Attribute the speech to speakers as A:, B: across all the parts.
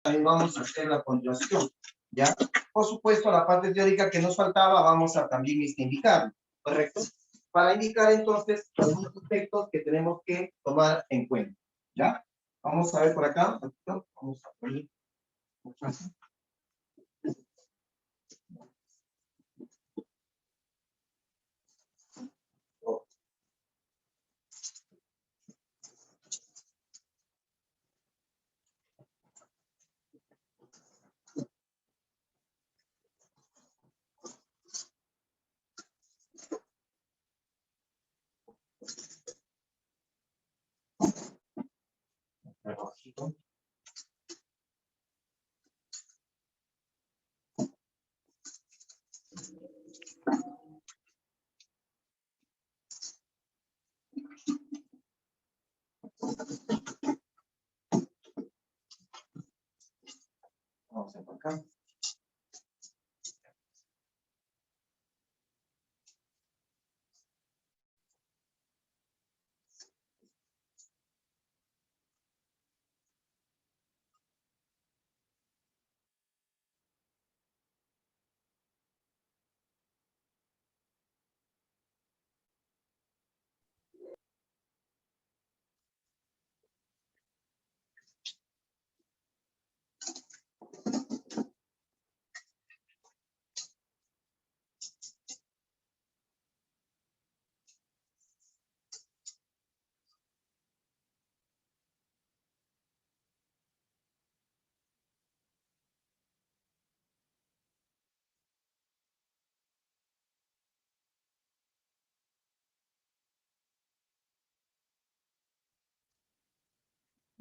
A: también vamos a hacer la continuación, ¿ya? Por supuesto, la parte teórica que nos faltaba, vamos a también indicar, ¿correcto? Para indicar entonces algunos aspectos que tenemos que tomar en cuenta, ¿ya? Vamos a ver por acá, vamos a poner. Vamos a ver por acá.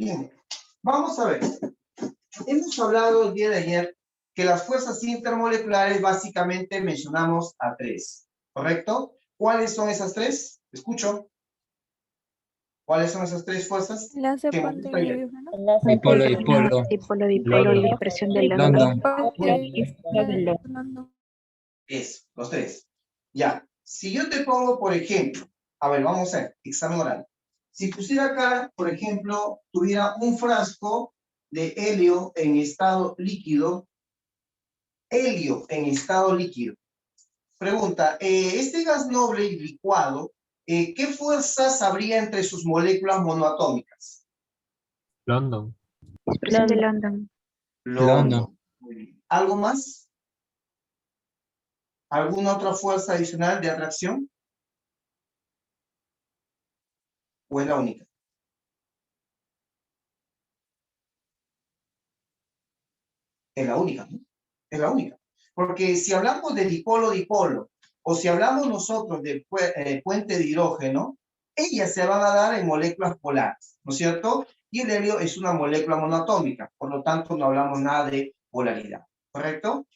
A: Bien, vamos a ver. Hemos hablado el día de ayer que las fuerzas intermoleculares básicamente mencionamos a tres, ¿correcto? ¿Cuáles son esas tres? Escucho. ¿Cuáles son esas tres fuerzas?
B: Enlace
A: Que hemos
B: puente
A: visto ayer.
B: hidrógeno.
C: Dipolo, dipolo.
D: Dipolo, dipolo y dispersión del
C: London.
B: London.
A: Es, los tres. Ya. Si yo te pongo, por ejemplo, a ver, vamos a ver, examen oral. Si pusiera acá, por ejemplo, tuviera un frasco de helio en estado líquido. Helio en estado líquido. Pregunta, este gas noble y licuado, ¿qué fuerzas habría entre sus moléculas monoatómicas?
C: London.
D: Dispersión de London.
A: London. Muy bien. ¿Algo más? ¿Alguna otra fuerza adicional de atracción? ¿O es la única? Es la única, ¿no? Es la única. Porque si hablamos de dipolo-dipolo, o si hablamos nosotros del puente de hidrógeno, ellas se van a dar en moléculas polares, ¿no es cierto? Y el helio es una molécula monoatómica, por lo tanto no hablamos nada de polaridad, ¿correcto?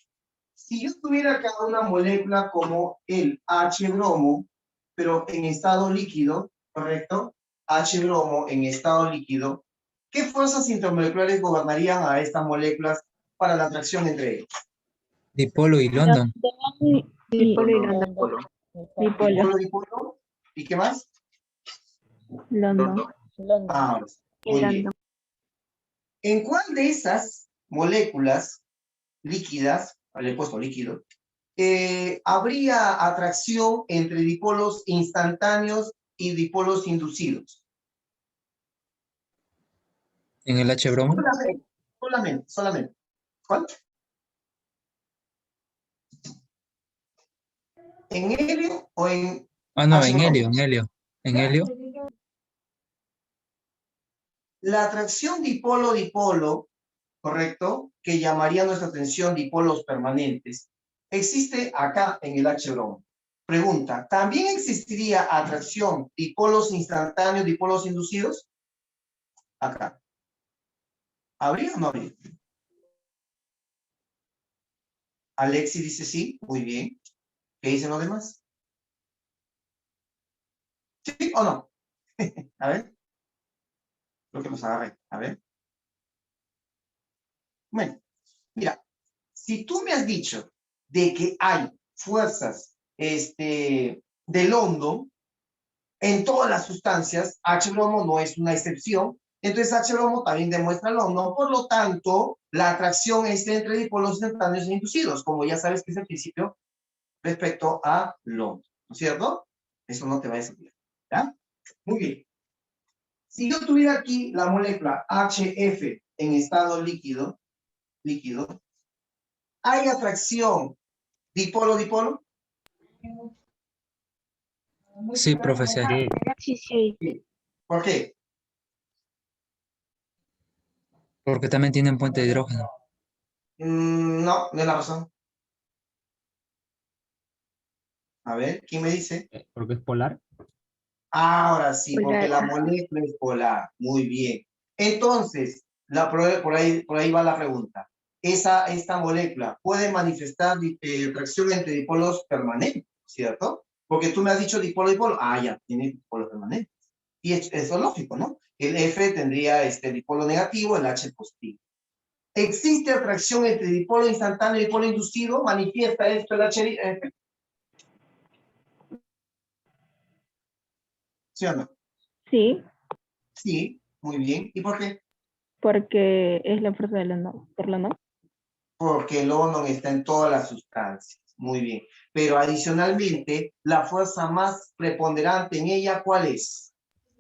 A: Si yo tuviera acá una molécula como el H-bromo, pero en estado líquido, ¿correcto? H-bromo en estado líquido, ¿qué fuerzas intermoleculares gobernarían a estas moléculas para la atracción entre ellas?
C: Dipolo y London.
D: Dipolo y London.
A: Dipolo, dipolo. ¿Y qué más?
D: London.
A: Ah, muy bien. ¿En cuál de esas moléculas líquidas, le he puesto líquido, habría atracción entre dipolos instantáneos y dipolos inducidos?
C: En el H-bromo.
A: Solamente. ¿Cuál? ¿En helio o en...?
C: Ah, no, en helio. En helio.
A: La atracción dipolo-dipolo, ¿correcto? Que llamaría nuestra atención dipolos permanentes, existe acá en el H-bromo. Pregunta, ¿también existiría atracción dipolos instantáneos, dipolos inducidos? Acá. ¿Habría o no habría? Alexi dice sí, muy bien. ¿Qué dicen los demás? ¿Sí o no? A ver. Creo que los agarré. A ver. Bueno, mira, si tú me has dicho de que hay fuerzas de London en todas las sustancias, H-bromo no es una excepción, Entonces H-bromo también demuestra London. Por lo tanto, la atracción es entre dipolos instantáneos e inducidos, como ya sabes que es el principio respecto a London, ¿no es cierto? Eso no te va a decir, ¿ya? Muy bien. Si yo tuviera aquí la molécula HF en estado líquido, ¿hay atracción dipolo-dipolo?
C: Sí, profesor.
D: Sí, sí.
A: Sí. ¿Por qué?
C: Porque también tienen puente de hidrógeno.
A: No, no es la razón. A ver, ¿quién me dice?
B: Porque es polar.
A: Ahora sí, porque la
D: Polar.
A: molécula es polar. Muy bien. Entonces, por ahí va la pregunta. Esta molécula puede manifestar atracción entre dipolos permanentes, ¿cierto? Porque tú me has dicho dipolo-dipolo. Ah, ya, tiene dipolo permanente. Y eso es lógico, ¿no? El F tendría dipolo negativo, el H positivo. ¿Existe atracción entre dipolo instantáneo y dipolo inducido? ¿Manifiesta esto el HF? ¿Sí o no?
D: Sí,
A: Sí, muy bien. ¿Y por qué?
D: porque es la fuerza de London. Por London.
A: Porque el London está en todas las sustancias. Muy bien. Pero adicionalmente, la fuerza más preponderante en ella, ¿cuál es?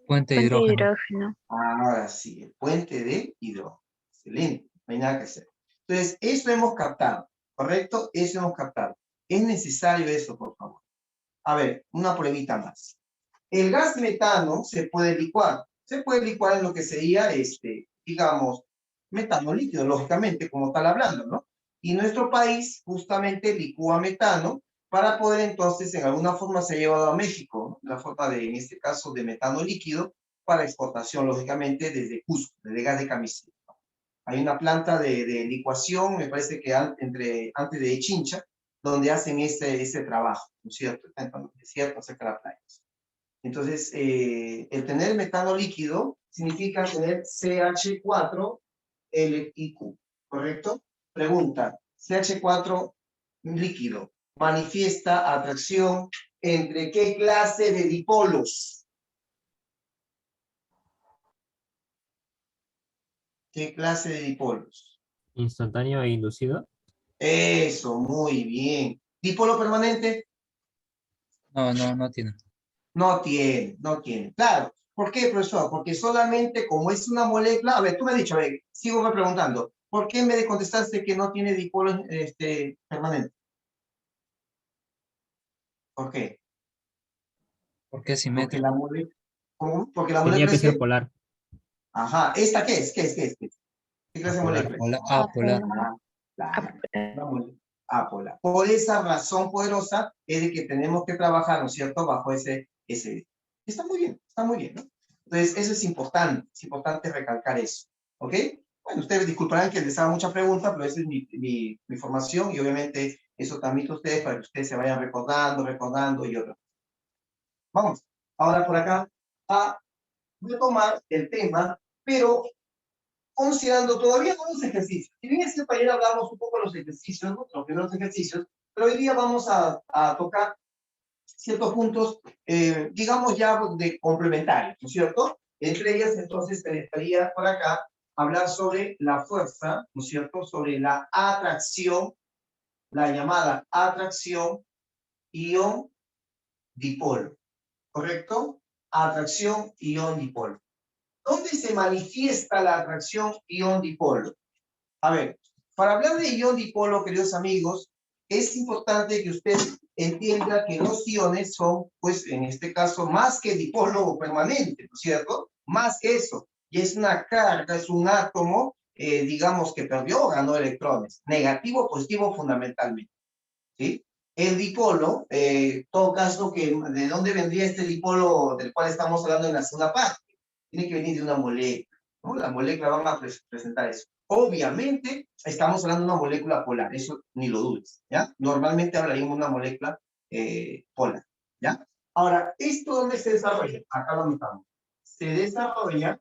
C: Puente de
D: Fuente de
C: hidrógeno.
D: hidrógeno.
A: Ahora sí, el puente de hidrógeno. Excelente, no hay nada que hacer. Entonces, eso hemos captado, ¿correcto? Eso hemos captado. Es necesario eso, por favor. A ver, una pruebita más. El gas metano se puede licuar. Se puede licuar en lo que sería, digamos, metano líquido, lógicamente, como tal hablando, ¿no? Y nuestro país justamente licúa metano para poder entonces, en alguna forma se ha llevado a México, ¿no? La forma de, en este caso, de metano líquido para exportación, lógicamente, desde Cusco, desde gas de camiseta. Hay una planta de licuación, me parece que antes de Chincha, donde hacen ese trabajo, ¿no es cierto? En el desierto, cerca de la playa. Entonces, el tener metano líquido significa tener CH4LIQ, ¿correcto? Pregunta, CH4 líquido manifiesta atracción entre qué clase de dipolos? ¿Qué clase de dipolos?
B: Instantáneo e inducido.
A: Eso, muy bien. ¿Dipolo permanente?
C: No tienen.
A: No tiene. Claro. ¿Por qué, profesor? Porque solamente como es una molécula, a ver, tú me has dicho, a ver, sigo preguntando, ¿por qué me contestaste que no tiene dipolo permanente? ¿Por qué?
C: Porque es
A: Porque
C: simétrico.
A: la molécula, ¿cómo? Porque la
B: Tenía
A: molécula
B: que
A: es
B: ser
A: que,
B: polar.
A: ajá, ¿esta qué es? ¿Qué clase de
B: Apolar.
A: molécula es?
C: Apolar.
A: Ah, claro,
D: Apolar.
A: una molécula apolar. Por esa razón poderosa es de que tenemos que trabajar, ¿no es cierto?, bajo ese. Está muy bien, ¿no? Entonces, eso es importante recalcar eso, ¿ok? Bueno, ustedes disculparán que les haga mucha pregunta, pero esa es mi formación y obviamente eso también a ustedes para que ustedes se vayan recordando y otro. Vamos, ahora por acá a retomar el tema, pero considerando todavía no los ejercicios. Si bien es cierto, ayer hablamos un poco de los ejercicios, ¿no? Los primeros ejercicios, pero hoy día vamos a tocar ciertos puntos, digamos ya de complementarios, ¿no es cierto? Entre ellas, entonces, te estaría por acá hablar sobre la fuerza, ¿no es cierto? Sobre la atracción, la llamada atracción ion-dipolo, ¿correcto? Atracción ion-dipolo. ¿Dónde se manifiesta la atracción ion-dipolo? A ver, para hablar de ion-dipolo, queridos amigos, es importante que usted entienda que los iones son, pues, en este caso, más que dipolo permanente, ¿no es cierto? Más que eso. Y es una carga, es un átomo, digamos, que perdió o ganó electrones. Negativo, positivo, fundamentalmente. ¿Sí? El dipolo, todo caso, ¿de dónde vendría este dipolo del cual estamos hablando en la segunda parte? Tiene que venir de una molécula, ¿no? La molécula va a presentar eso. Obviamente, estamos hablando de una molécula polar, eso ni lo dudes, ¿ya? Normalmente hablaríamos de una molécula polar, ¿ya? Ahora, ¿esto dónde se desarrolla? Acá lo notamos. Se desarrolla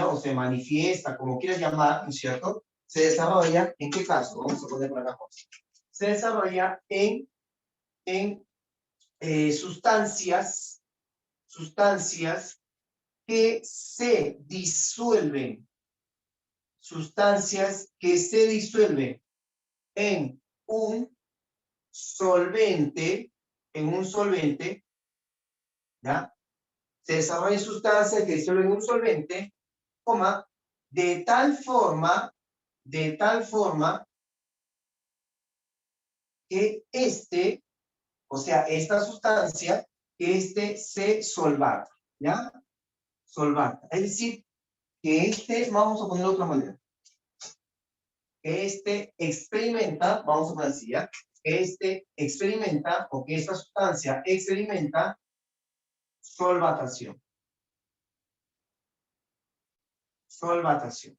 A: o se manifiesta, como quieras llamar, ¿no es cierto? Se desarrolla, ¿en qué caso? Vamos a poner por acá. Se desarrolla en sustancias que se disuelven, sustancias que se disuelven en un solvente, ¿ya? Se desarrollan sustancias que se disuelven en un solvente, coma, de tal forma que o sea, esta sustancia, que se solvata, ¿ya? Solvata. Es decir, que vamos a poner de otra manera, que experimenta, vamos a poner así, ¿ya? Que experimenta, o que esta sustancia experimenta solvatación. Solvatación.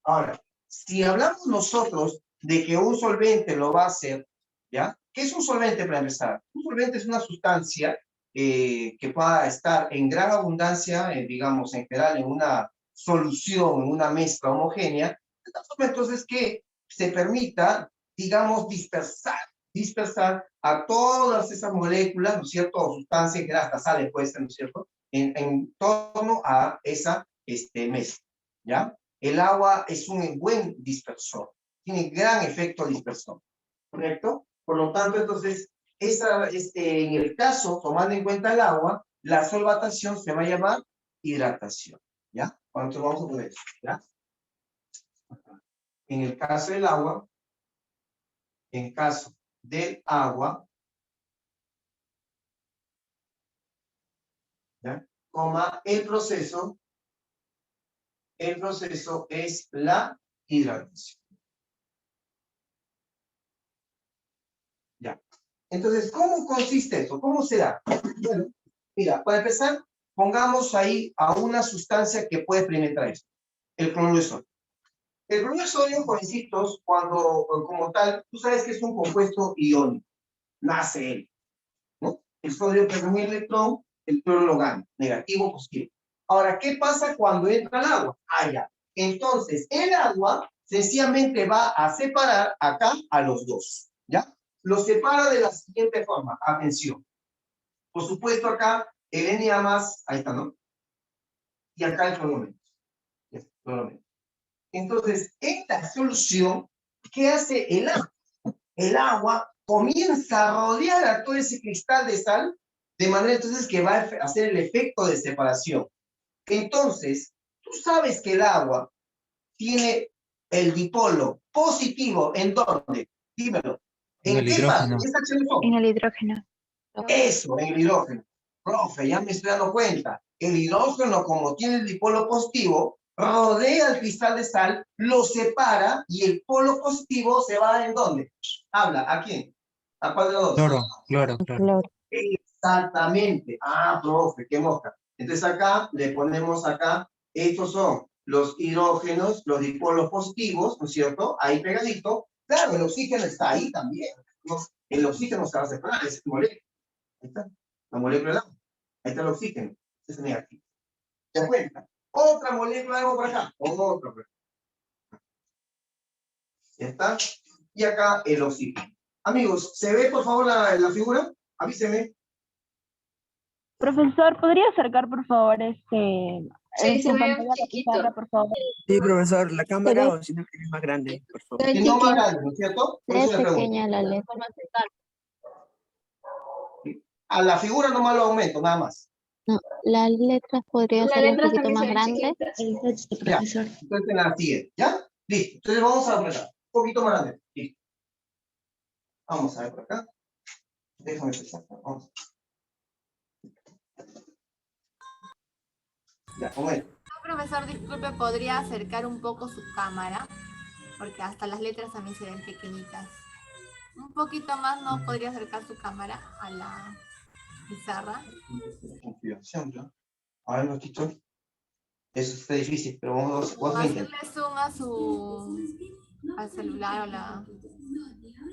A: Ahora, si hablamos nosotros de que un solvente lo va a hacer, ¿ya? ¿Qué es un solvente para empezar? Un solvente es una sustancia que pueda estar en gran abundancia, digamos, en general, en una solución, en una mezcla homogénea, de tal forma entonces que se permita, digamos, dispersar a todas esas moléculas, ¿no es cierto? O sustancias que hasta sale puesta, ¿no es cierto? En torno a esa mezcla, ¿ya? El agua es un buen dispersor, tiene gran efecto dispersor, ¿correcto? Por lo tanto, entonces, en el caso, tomando en cuenta el agua, la solvatación se va a llamar hidratación, ¿ya? ¿Cuánto vamos a poner eso? ¿Ya? En el caso del agua, ¿ya? Coma, el proceso es la hidratación. Ya. Entonces, ¿cómo consiste esto? ¿Cómo se da? Bueno, mira, para empezar, pongamos ahí a una sustancia que puede experimentar esto, el cloruro de sodio. El cloruro de sodio, jovencitos, como tal, tú sabes que es un compuesto iónico, nace él, ¿no? El sodio pierde un electrón, el cloro lo gana, negativo, positivo. Ahora, ¿qué pasa cuando entra el agua? Ah, ya. Entonces, el agua sencillamente va a separar acá a los dos, ¿ya? Los separa de la siguiente forma, atención. Por supuesto, acá el Na+, ahí está, ¿no? Y acá el cloruro menos. Entonces, esta solución, ¿qué hace el agua? El agua comienza a rodear a todo ese cristal de sal, de manera entonces que va a hacer el efecto de separación. Entonces, tú sabes que el agua tiene el dipolo positivo, ¿en dónde? Dímelo.
C: En
A: ¿En
C: el
A: qué parte?
C: hidrógeno.
A: ¿Esa acción no?
D: En el hidrógeno.
A: Eso, en el hidrógeno. Profe, ya me estoy dando cuenta. El hidrógeno, como tiene el dipolo positivo, rodea el cristal de sal, lo separa y el polo positivo se va ¿en dónde? Habla, ¿a quién? ¿A cuál de los dos?
C: Cloro.
A: Exactamente. Ah, profe, qué mosca. Entonces acá le ponemos acá, estos son los hidrógenos, los dipolos positivos, ¿no es cierto? Ahí pegadito. Claro, el oxígeno está ahí también, ¿no? El oxígeno se va a separar, es molécula. Ahí está, la molécula del agua. Ahí está el oxígeno, ese es negativo. ¿Te das cuenta? Otra molécula de agua por acá, otra por acá. Ya está. Y acá el oxígeno. Amigos, ¿se ve por favor la figura? Avísenme.
D: Profesor, ¿podría acercar, por favor,
E: Sí, se
D: su
E: ve
D: pantalla a la
E: chiquito.
D: pizarra, por favor?
F: Sí, profesor, la cámara
D: ve-
F: o si no que es más grande, por favor.
E: Soy
A: Que no más
E: chiquito.
A: grande, ¿no es cierto? Por eso le pregunto.
D: la letra.
A: A la figura nomás lo aumento, nada más.
D: No, las letras podría
E: Las
D: ser un
E: letras
D: poquito
E: también
D: más
E: se ven
D: grandes.
E: chiquitas.
A: Ya, entonces en la siguiente, ¿ya? Listo, entonces vamos a apretar. Un poquito más grande. Listo. Vamos a ver por acá. Déjame empezar. Vamos. Ya, con él.
G: Profesor, disculpe, ¿podría acercar un poco su cámara? Porque hasta las letras también se ven pequeñitas. Un poquito más, ¿no podría acercar su cámara a la pizarra?
A: Configuración, ¿no? A ver, Notito. Eso está difícil, pero vamos
G: O
A: a intentar.
G: hacerle zoom al celular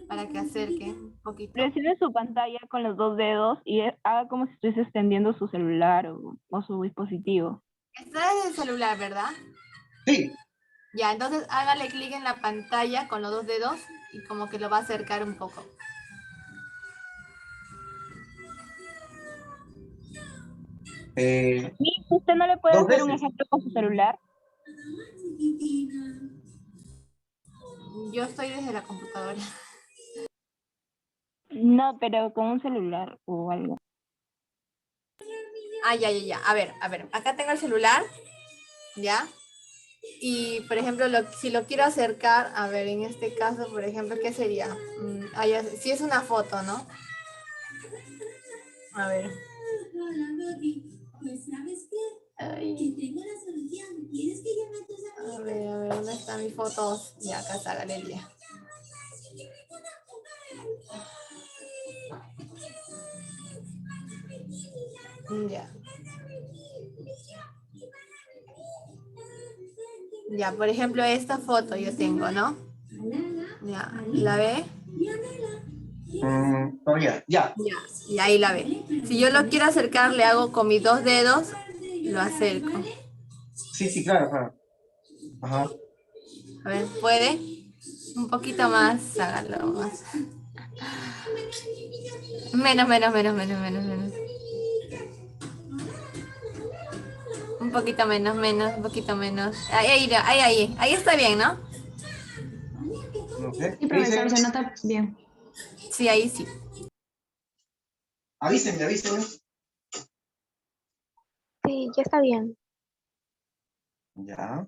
G: para que acerque un poquito.
D: Presione su pantalla con los dos dedos y haga como si estuviese extendiendo su celular o su dispositivo.
G: Está desde el celular, ¿verdad?
A: Sí,
G: Ya, entonces hágale clic en la pantalla con los dos dedos y como que lo va a acercar un poco.
D: Miss, ¿usted no le puede
A: Dos
D: hacer un
A: veces.
D: ejemplo con su celular?
G: Yo estoy desde la computadora.
D: No, pero con un celular o algo.
G: Ah, ya. A ver. Acá tengo el celular, ¿ya? Y, por ejemplo, si lo quiero acercar, a ver, en este caso, por ejemplo, ¿qué sería? Si es una foto, ¿no? A ver. Ay. A ver, ¿dónde están mis fotos? Ya, acá está, galería. Ya. Ya, por ejemplo, esta foto yo tengo, ¿no? Ya, ¿la ve?
A: Todavía, ya.
G: Ya, y ahí la ve. Si yo lo quiero acercar, le hago con mis 2 dedos, lo acerco.
A: Sí, claro. Ajá.
G: A ver, ¿puede? Un poquito más, hágalo más. Menos. Un poquito menos, un poquito menos. Ahí está bien, ¿no?
A: No sé.
E: Sí,
A: ¿Qué dice?
E: profesor, se nota bien.
G: Sí, ahí sí.
A: Avísenme.
E: Sí, ya está bien.
A: Ya.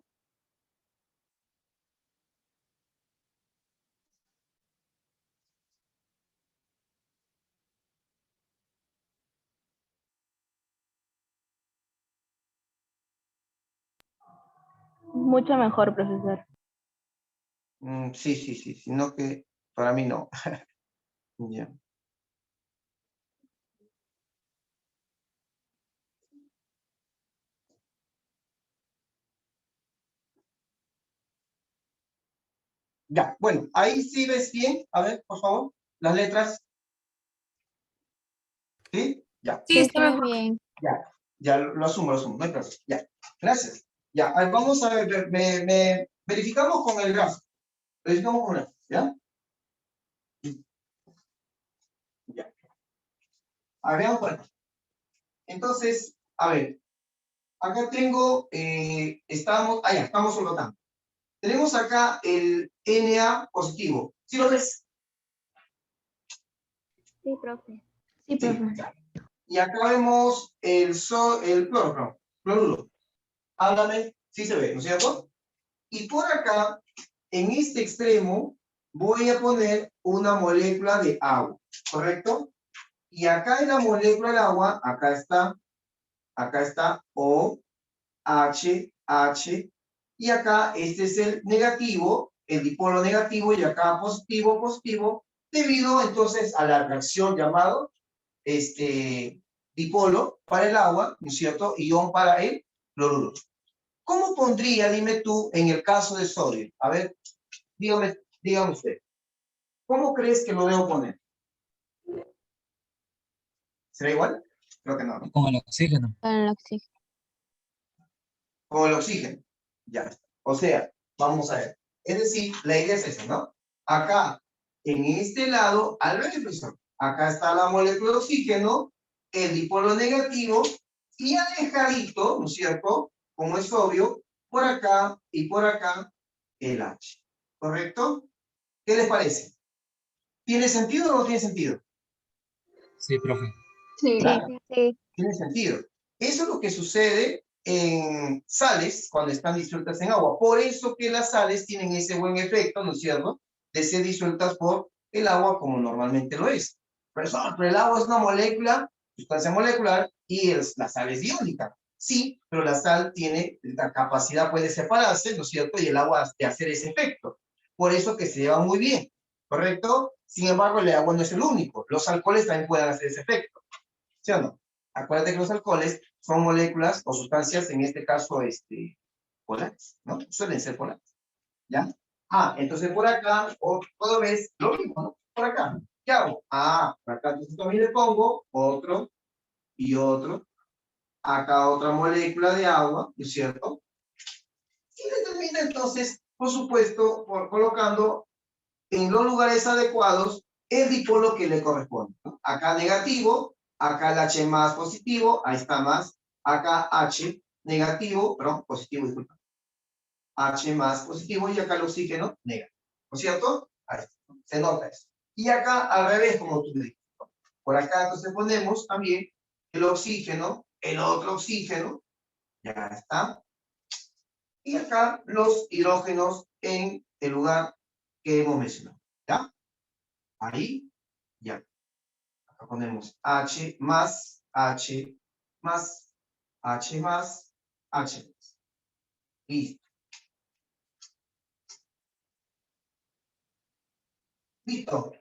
D: Mucho mejor, profesor.
A: Sí. Sino que para mí no. Ya. Ya, bueno, ahí sí ves bien. A ver, por favor, las letras. ¿Sí? Ya.
G: Sí,
E: Sí,
G: está
E: se ve
G: mejor.
E: bien.
A: Ya lo asumo, no hay problema. Ya, gracias. Ya, a ver, vamos a ver, verificamos con el gráfico. ¿Ya? Ya. A ver, veamos por acá. Entonces, a ver, acá tengo, estamos soltando. Tenemos acá el Na positivo. ¿Sí lo ves?
E: Sí, profe. Sí,
A: Sí.
E: profe.
A: Ya. Y acá vemos el cloruro. Háblame, sí se ve, ¿no es cierto? Y por acá, en este extremo, voy a poner una molécula de agua, ¿correcto? Y acá en la molécula del agua, acá está O, H, y acá este es el negativo, el dipolo negativo, y acá positivo, debido entonces a la reacción llamado dipolo para el agua, ¿no es cierto? Ion para el cloruro. ¿Cómo pondría, dime tú, en el caso de sodio? A ver, dígame usted. ¿Cómo crees que lo debo poner? ¿Será igual? Creo que no, ¿no?
C: Con el oxígeno.
E: Con el oxígeno.
A: Como el oxígeno. Ya. O sea, vamos a ver. Es decir, la idea es esa, ¿no? Acá, en este lado, al ver el profesor, acá está la molécula de oxígeno, el dipolo negativo, y alejadito, ¿no es cierto? Como es obvio, por acá y por acá, el H. ¿Correcto? ¿Qué les parece? ¿Tiene sentido o no tiene sentido?
C: Sí, profe.
E: Sí.
A: Claro.
E: Sí.
A: Tiene sentido. Eso es lo que sucede en sales cuando están disueltas en agua. Por eso que las sales tienen ese buen efecto, ¿no es cierto?, de ser disueltas por el agua como normalmente lo es. Pero el agua es una molécula, sustancia molecular, y la sal es iónica. Sí, pero la sal tiene la capacidad, puede separarse, ¿no es cierto?, y el agua de hacer ese efecto. Por eso que se lleva muy bien, ¿correcto? Sin embargo, el agua no es el único. Los alcoholes también pueden hacer ese efecto. ¿Sí o no? Acuérdate que los alcoholes son moléculas o sustancias, en este caso, polares, ¿no? Suelen ser polares, ¿ya? Entonces por acá, otra vez, lo mismo, ¿no? Por acá, ¿qué hago? Por acá entonces también le pongo otro y otro. Acá otra molécula de agua, ¿no es cierto? Y determina entonces, por supuesto, colocando en los lugares adecuados el dipolo que le corresponde, ¿no? Acá negativo, acá el H más positivo, ahí está más Acá H negativo, perdón, positivo, disculpa. H más positivo y acá el oxígeno negativo. ¿No es cierto? Ahí está. Se nota eso. Y acá al revés, como tú me dijiste. Por acá entonces ponemos también el oxígeno, el otro oxígeno, ya está. Y acá los hidrógenos en el lugar que hemos mencionado. ¿Ya? Ahí, ya. Acá ponemos H más, H más, H más, H más. Listo. Listo.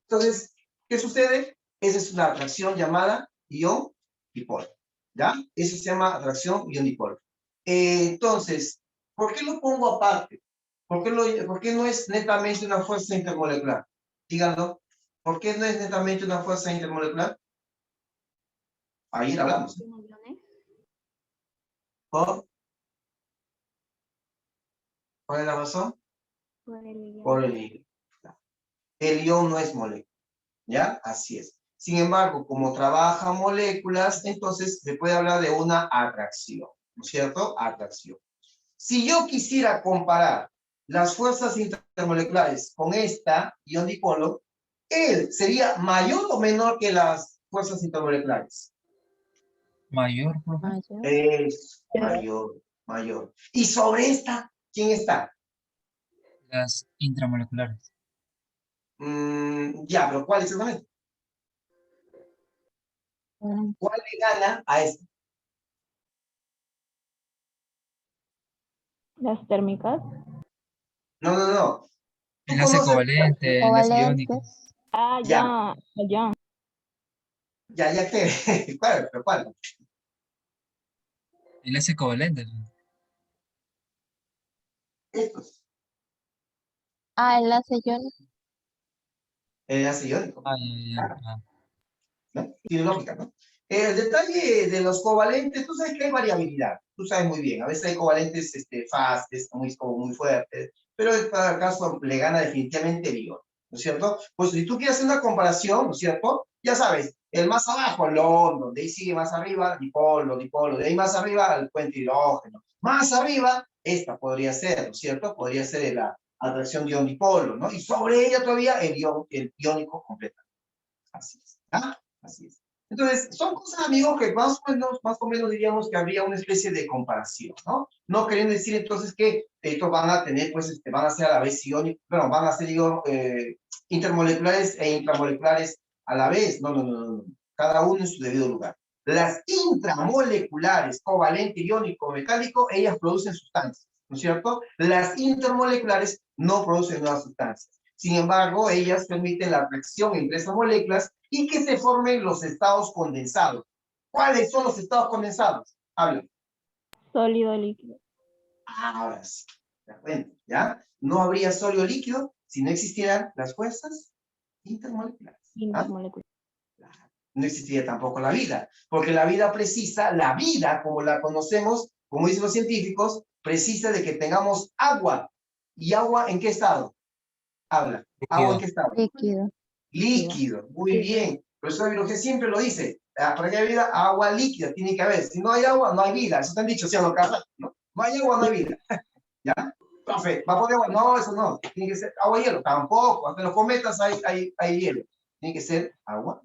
A: Entonces, ¿qué sucede? Esa es una reacción llamada ion dipolo. ¿Ya? Eso se llama reacción ion dipolo. Entonces, ¿por qué lo pongo aparte? ¿Por qué no es netamente una fuerza intermolecular? Díganlo. ¿Por qué no es netamente una fuerza intermolecular? Ayer hablamos. ¿Por? ¿Cuál es la razón? Por el ion. El ion no es molécula. ¿Ya? Así es. Sin embargo, como trabaja moléculas, entonces se puede hablar de una atracción, ¿no es cierto? Atracción. Si yo quisiera comparar las fuerzas intermoleculares con esta ion dipolo, él sería mayor o menor que las fuerzas intermoleculares.
C: Mayor, profe.
E: Mayor.
A: Es mayor, mayor. Y sobre esta, ¿quién está?
C: Las intramoleculares.
A: Ya, pero ¿cuál exactamente? ¿Cuál le gana a esta?
D: Las térmicas.
A: No. ¿Tú
C: Enlace
A: conoces?
C: covalente, enlace iónico.
E: Covalentes.
D: Ah,
A: Ya.
D: ya.
A: Ya que, ¿cuál? ¿Pero cuál?
C: Enlace covalente.
A: Estos,
E: Enlace iónico.
A: el ácido iónico.
C: Ya.
A: ¿No? Tiene lógica, ¿no? El detalle de los covalentes, tú sabes que hay variabilidad, tú sabes muy bien, a veces hay covalentes fast, como muy fuertes, pero en cada caso le gana definitivamente el ion, ¿no es cierto? Pues si tú quieres hacer una comparación, ¿no es cierto? Ya sabes, el más abajo, el London, de ahí sigue más arriba, dipolo, de ahí más arriba, el puente hidrógeno, más arriba, esta podría ser, ¿no es cierto? Podría ser la atracción de ion-dipolo, ¿no? Y sobre ella todavía el iónico completo. Así es, ¿ah? Así es. Entonces, son cosas, amigos, que más o menos diríamos que habría una especie de comparación, ¿no? No queriendo decir entonces que estos van a tener, pues, van a ser a la vez iónicos, bueno, van a ser, digo, intermoleculares e intramoleculares a la vez. No. Cada uno en su debido lugar. Las intramoleculares, covalente, iónico, metálico, ellas producen sustancias, ¿no es cierto? Las intermoleculares no producen nuevas sustancias. Sin embargo, ellas permiten la reacción entre esas moléculas y que se formen los estados condensados. ¿Cuáles son los estados condensados? Habla.
D: Sólido, líquido.
A: Ahora sí. ¿Ya? No habría sólido líquido si no existieran las fuerzas intermoleculares.
D: Intermolecular.
A: No existiría tampoco la vida, porque la vida precisa, la vida como la conocemos, como dicen los científicos, precisa de que tengamos agua. ¿Y agua en qué estado? Habla. ¿Agua en qué estado?
E: Líquido.
A: Líquido, muy bien. Por eso la biología siempre lo dice. Para que haya vida, agua líquida tiene que haber. Si no hay agua, no hay vida. Eso te han dicho, ¿sí o no, Carla? ¿No? No hay agua, no hay vida. ¿Ya? Profe, ¿va a poner agua? No, eso no. Tiene que ser agua y hielo. Tampoco. Hasta en los cometas hay hielo. Tiene que ser agua,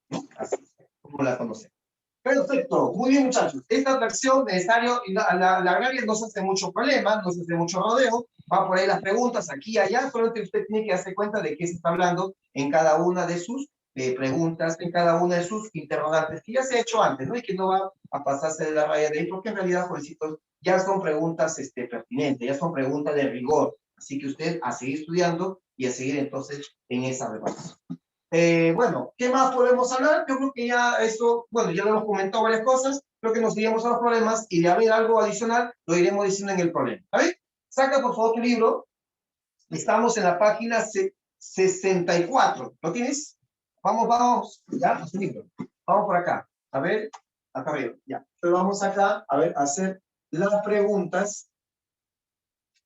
A: ¿no? Así, como la conocemos. Perfecto, muy bien, muchachos. Esta atracción necesario, la agraria no se hace mucho problema, no se hace mucho rodeo, va por ahí las preguntas aquí y allá, solamente usted tiene que darse cuenta de qué se está hablando en cada una de sus preguntas, en cada una de sus interrogantes, que ya se ha hecho antes, ¿no? Y que no va a pasarse de la raya de ahí, porque en realidad, jovencitos, ya son preguntas pertinentes, ya son preguntas de rigor. Así que usted a seguir estudiando y a seguir entonces en esa preparación. Bueno, ¿qué más podemos hablar? Yo creo que ya eso, bueno, ya lo hemos comentado varias cosas, creo que nos iríamos a los problemas y de haber algo adicional, lo iremos diciendo en el problema. ¿Está bien? Saca por favor tu libro, estamos en la página 64, ¿lo tienes? Vamos, ya, a su libro. Vamos por acá, a ver, acá veo, ya. Pero vamos acá, a ver, a hacer las preguntas.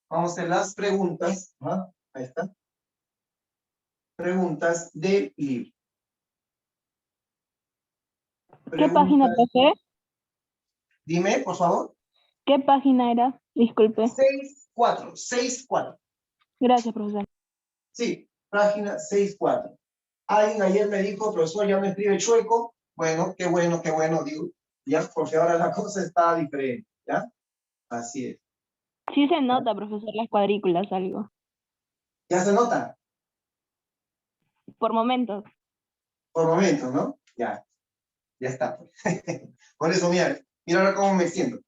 A: Vamos a hacer las preguntas, ¿ah? Ahí está. Preguntas del libro.
D: ¿Qué página, profe?
A: Dime, por favor.
D: ¿Qué página era? Disculpe.
A: 6.4, 6.4.
D: Gracias, profesor.
A: Sí, página 6.4. Alguien ayer me dijo, profesor, ya me escribe chueco. Bueno, qué bueno, digo. Ya, porque ahora la cosa está diferente, ¿ya? Así es.
D: Sí se nota, profesor, las cuadrículas, algo.
A: ¿Ya se nota?
D: Por momentos.
A: Por momentos, ¿no? Ya está. Pues. Por eso, mira ahora cómo me siento.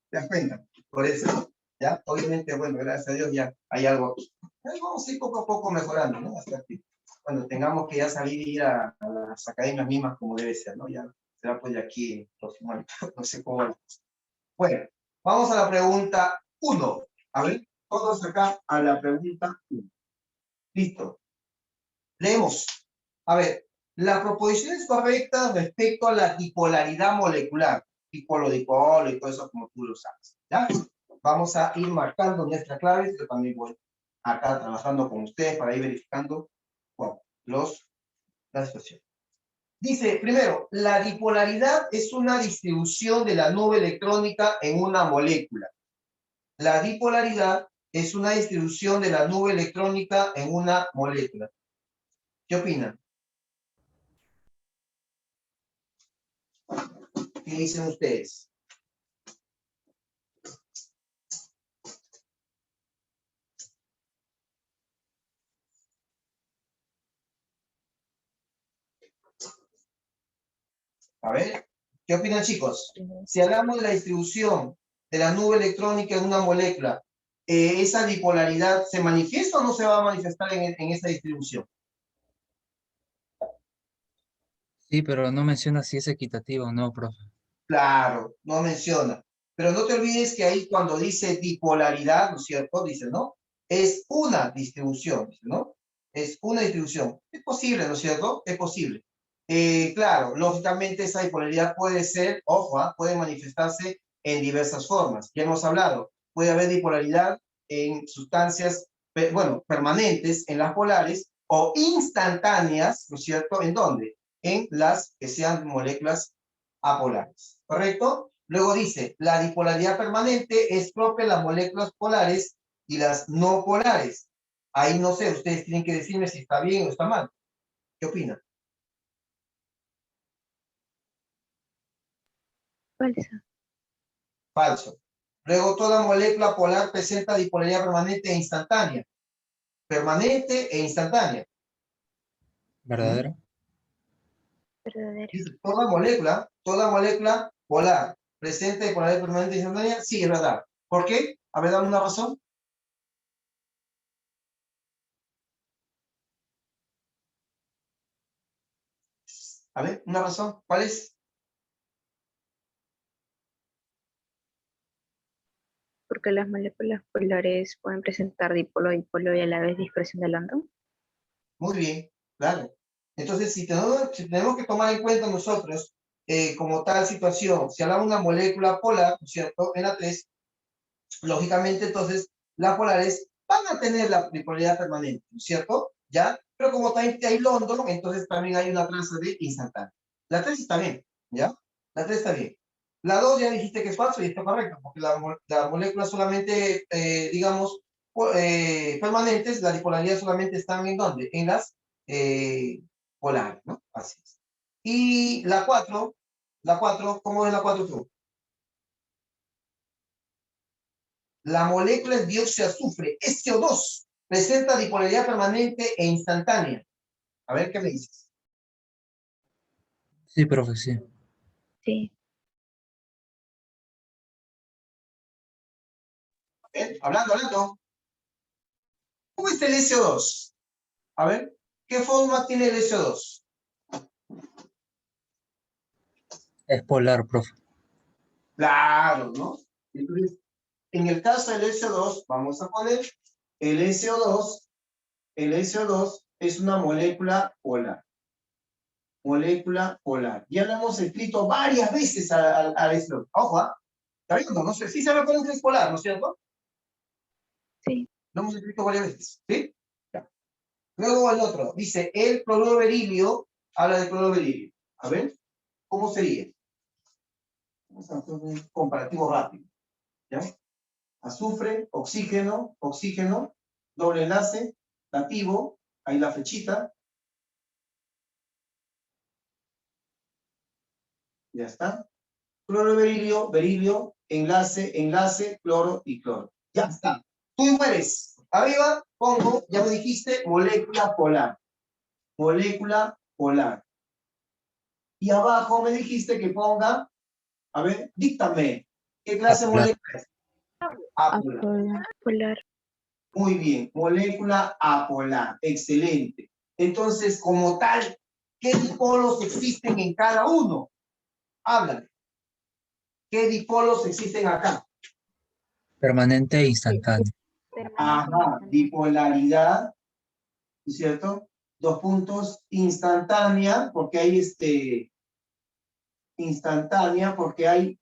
A: ¿Te das cuenta? Por eso, ¿ya? Obviamente, bueno, gracias a Dios ya hay algo. Ahí vamos a ir poco a poco mejorando, ¿no? Hasta que cuando tengamos que ya salir y ir a las academias mismas como debe ser, ¿no? Ya será pues de aquí el próximo año. No sé cómo va. Bueno, vamos a la pregunta 1. A ver, todos acá a la pregunta 1. Listo. Leemos. A ver, la proposición es correcta respecto a la dipolaridad molecular. Dipolo y todo eso como tú lo sabes. ¿Ya? Vamos a ir marcando nuestras claves. Yo también voy acá trabajando con ustedes para ir verificando la situación. Dice, primero, la dipolaridad es una distribución de la nube electrónica en una molécula. La dipolaridad es una distribución de la nube electrónica en una molécula. ¿Qué opinan? ¿Qué dicen ustedes? A ver, ¿qué opinan, chicos? Si hablamos de la distribución de la nube electrónica en una molécula, ¿esa dipolaridad se manifiesta o no se va a manifestar en esa distribución?
C: Sí, pero no menciona si es equitativo o no, profe.
A: Claro, no menciona. Pero no te olvides que ahí cuando dice dipolaridad, ¿no es cierto? Dice, ¿no? Es una distribución, ¿no? Es una distribución. Es posible, ¿no es cierto? Es posible. Claro, lógicamente esa bipolaridad puede ser, ojo, puede manifestarse en diversas formas. Ya hemos hablado, puede haber bipolaridad en sustancias, bueno, permanentes en las polares o instantáneas, ¿no es cierto? ¿En dónde? En las que sean moléculas apolares, ¿correcto? Luego dice, la dipolaridad permanente es propia de las moléculas polares y las no polares. Ahí no sé, ustedes tienen que decirme si está bien o está mal. ¿Qué opinan?
E: Falsa.
A: Falso. Luego, toda molécula polar presenta dipolaridad permanente e instantánea. Permanente e instantánea.
C: ¿Verdadero?
E: Verdadero.
A: Dice, toda molécula polar presenta dipolaridad permanente e instantánea. Sí, es verdad. ¿Por qué? A ver, dame una razón. A ver, una razón. ¿Cuál es?
E: Porque las moléculas polares pueden presentar dipolo y a la vez dispersión de London.
A: Muy bien, claro. Entonces, si tenemos que tomar en cuenta nosotros, como tal situación, si hablamos de una molécula polar, ¿no es cierto? En la 3, lógicamente, entonces, las polares van a tener la bipolaridad permanente, ¿no es cierto? ¿Ya? Pero como también hay London, entonces también hay una traza de instantáneo. La 3 está bien, ¿ya? La 3 está bien. La 2 ya dijiste que es falso y está correcto, porque la molécula solamente, digamos, permanentes, la dipolaridad solamente están ¿en dónde? En las polares, ¿no? Así es. Y la 4, ¿cómo es la 4 tú? La molécula es dióxido de azufre, SO2, presenta dipolaridad permanente e instantánea. A ver, ¿qué me dices?
C: Sí, profe, sí.
E: Sí.
A: Hablando. ¿Cómo es el SO2? A ver, ¿qué forma tiene el SO2?
C: Es polar, profe.
A: Claro, ¿no? Entonces, en el caso del SO2, vamos a poner el SO2 es una molécula polar. Molécula polar. Ya lo hemos escrito varias veces al SO2. Ojo, ¿está viendo? No sé, sí se recuerda que es polar, ¿no es cierto?
E: Sí.
A: Lo hemos escrito varias veces, ¿sí? Ya. Luego el otro, dice, el cloruro de berilio, habla de cloruro de berilio. A ver, ¿cómo sería? Vamos a hacer un comparativo rápido. ¿Ya? Azufre, oxígeno, oxígeno, doble enlace, nativo, ahí la flechita. Ya está. Cloro de berilio, berilio, enlace, enlace, cloro y cloro. Ya está. Tú mueres. Arriba pongo, ya me dijiste, molécula polar. Molécula polar. Y abajo me dijiste que ponga, a ver, díctame, ¿qué clase de
C: Apolar.
A: molécula es? Apolar.
E: Polar.
A: Muy bien, molécula apolar. Excelente. Entonces, como tal, ¿qué dipolos existen en cada uno? Háblame. ¿Qué dipolos existen acá?
C: Permanente e instantáneo.
A: Ajá, bipolaridad, ¿no es cierto? Dos puntos, instantánea, porque hay instantánea, porque hay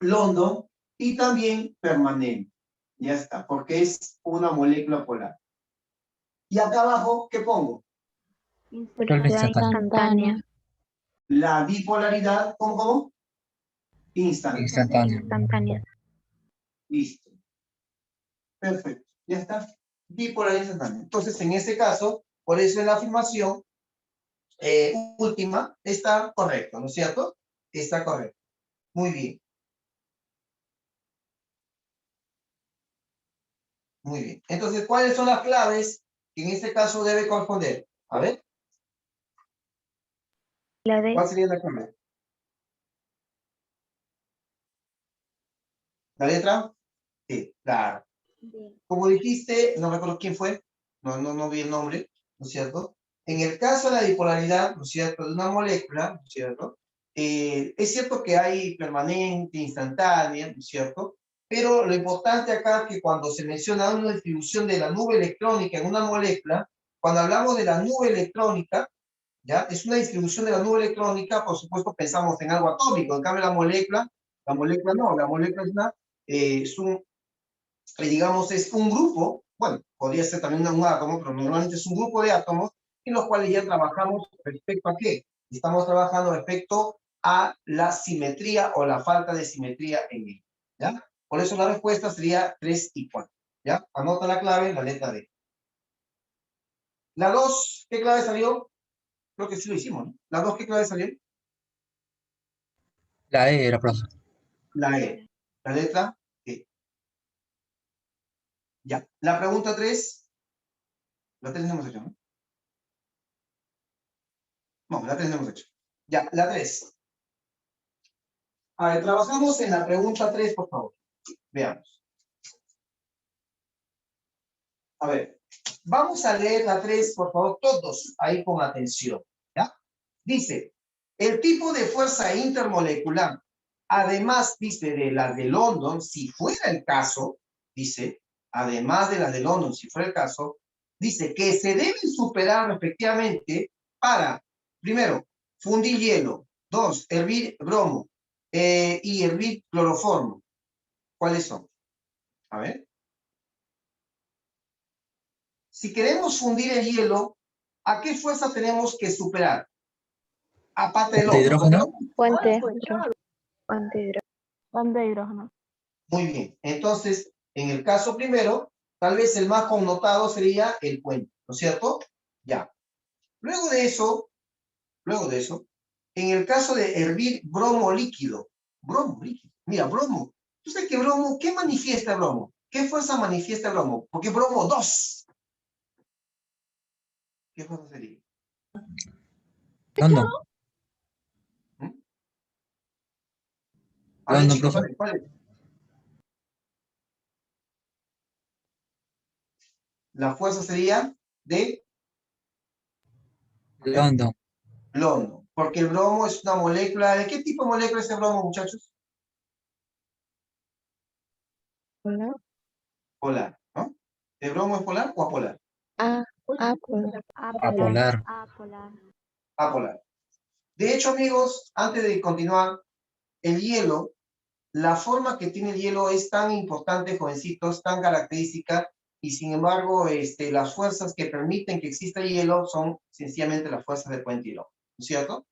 A: London, y también permanente. Ya está, porque es una molécula polar. Y acá abajo, ¿qué pongo?
C: Solo instantáneo.
A: La bipolaridad, ¿cómo? Instantánea.
C: Instantáneo.
E: Instantánea.
A: Listo. Perfecto. Ya está. Bipolaridad instantánea. Entonces, en este caso, por eso en la afirmación última está correcto, ¿no es cierto? Está correcto. Muy bien. Muy bien. Entonces, ¿cuáles son las claves que en este caso debe corresponder? A ver,
E: La D.
A: ¿cuál sería la clave? ¿La letra? Sí, claro. Como dijiste, no recuerdo quién fue, no vi el nombre, ¿no es cierto? En el caso de la bipolaridad, ¿no es cierto?, de una molécula, ¿no es cierto? Es cierto que hay permanente, instantánea, ¿no es cierto? Pero lo importante acá es que cuando se menciona una distribución de la nube electrónica en una molécula, cuando hablamos de la nube electrónica, ¿ya? Es una distribución de la nube electrónica, por supuesto pensamos en algo atómico, en cambio la molécula no, la molécula es digamos, es un grupo, bueno, podría ser también un átomo, pero normalmente es un grupo de átomos en los cuales ya trabajamos respecto a qué. Estamos trabajando respecto a la simetría o la falta de simetría en él, ¿ya? Por eso la respuesta sería 3 y 4, ¿ya? Anota la clave, la letra D. La 2, ¿qué clave salió? Creo que sí lo hicimos, ¿no? La 2, ¿qué clave salió?
C: La E era, profe.
A: La E. La letra E. Ya. La pregunta 3, la 3 no hemos hecho, ¿no? No, la 3 no hemos hecho. Ya, la 3. A ver, trabajamos en la pregunta 3, por favor. Veamos. A ver, vamos a leer la 3, por favor, todos ahí con atención, ¿ya? Dice, el tipo de fuerza intermolecular, además, dice, de la de London, si fuera el caso, dice, además de la de London, si fuera el caso, dice que se deben superar respectivamente para, primero, fundir hielo, 2, hervir bromo, y hervir cloroformo. ¿Cuáles son? A ver. Si queremos fundir el hielo, ¿a qué fuerza tenemos que superar? Aparte del
C: ¿De hidrógeno?
E: Fuente. Fuente de hidrógeno.
D: Banda de hidrógeno.
A: Muy bien. Entonces, en el caso primero, tal vez el más connotado sería el puente, ¿no es cierto? Ya. Luego de eso, en el caso de hervir bromo líquido, mira, bromo. ¿Tú sabes que bromo, qué manifiesta bromo? ¿Qué fuerza manifiesta bromo? Porque bromo 2. ¿Qué fuerza sería?
C: London.
A: A ver,
C: London,
A: chicos,
C: profe.
A: ¿cuál es? La fuerza sería de
C: London.
A: London, porque el bromo es una molécula. ¿De qué tipo de molécula es el bromo, muchachos?
E: Polar.
A: Polar, ¿no? ¿El bromo es polar o apolar?
E: Polar.
C: Apolar.
A: Apolar. De hecho, amigos, antes de continuar, el hielo, la forma que tiene el hielo es tan importante, jovencitos, tan característica, y sin embargo, las fuerzas que permiten que exista hielo son sencillamente las fuerzas de puente hidrógeno, ¿no es cierto?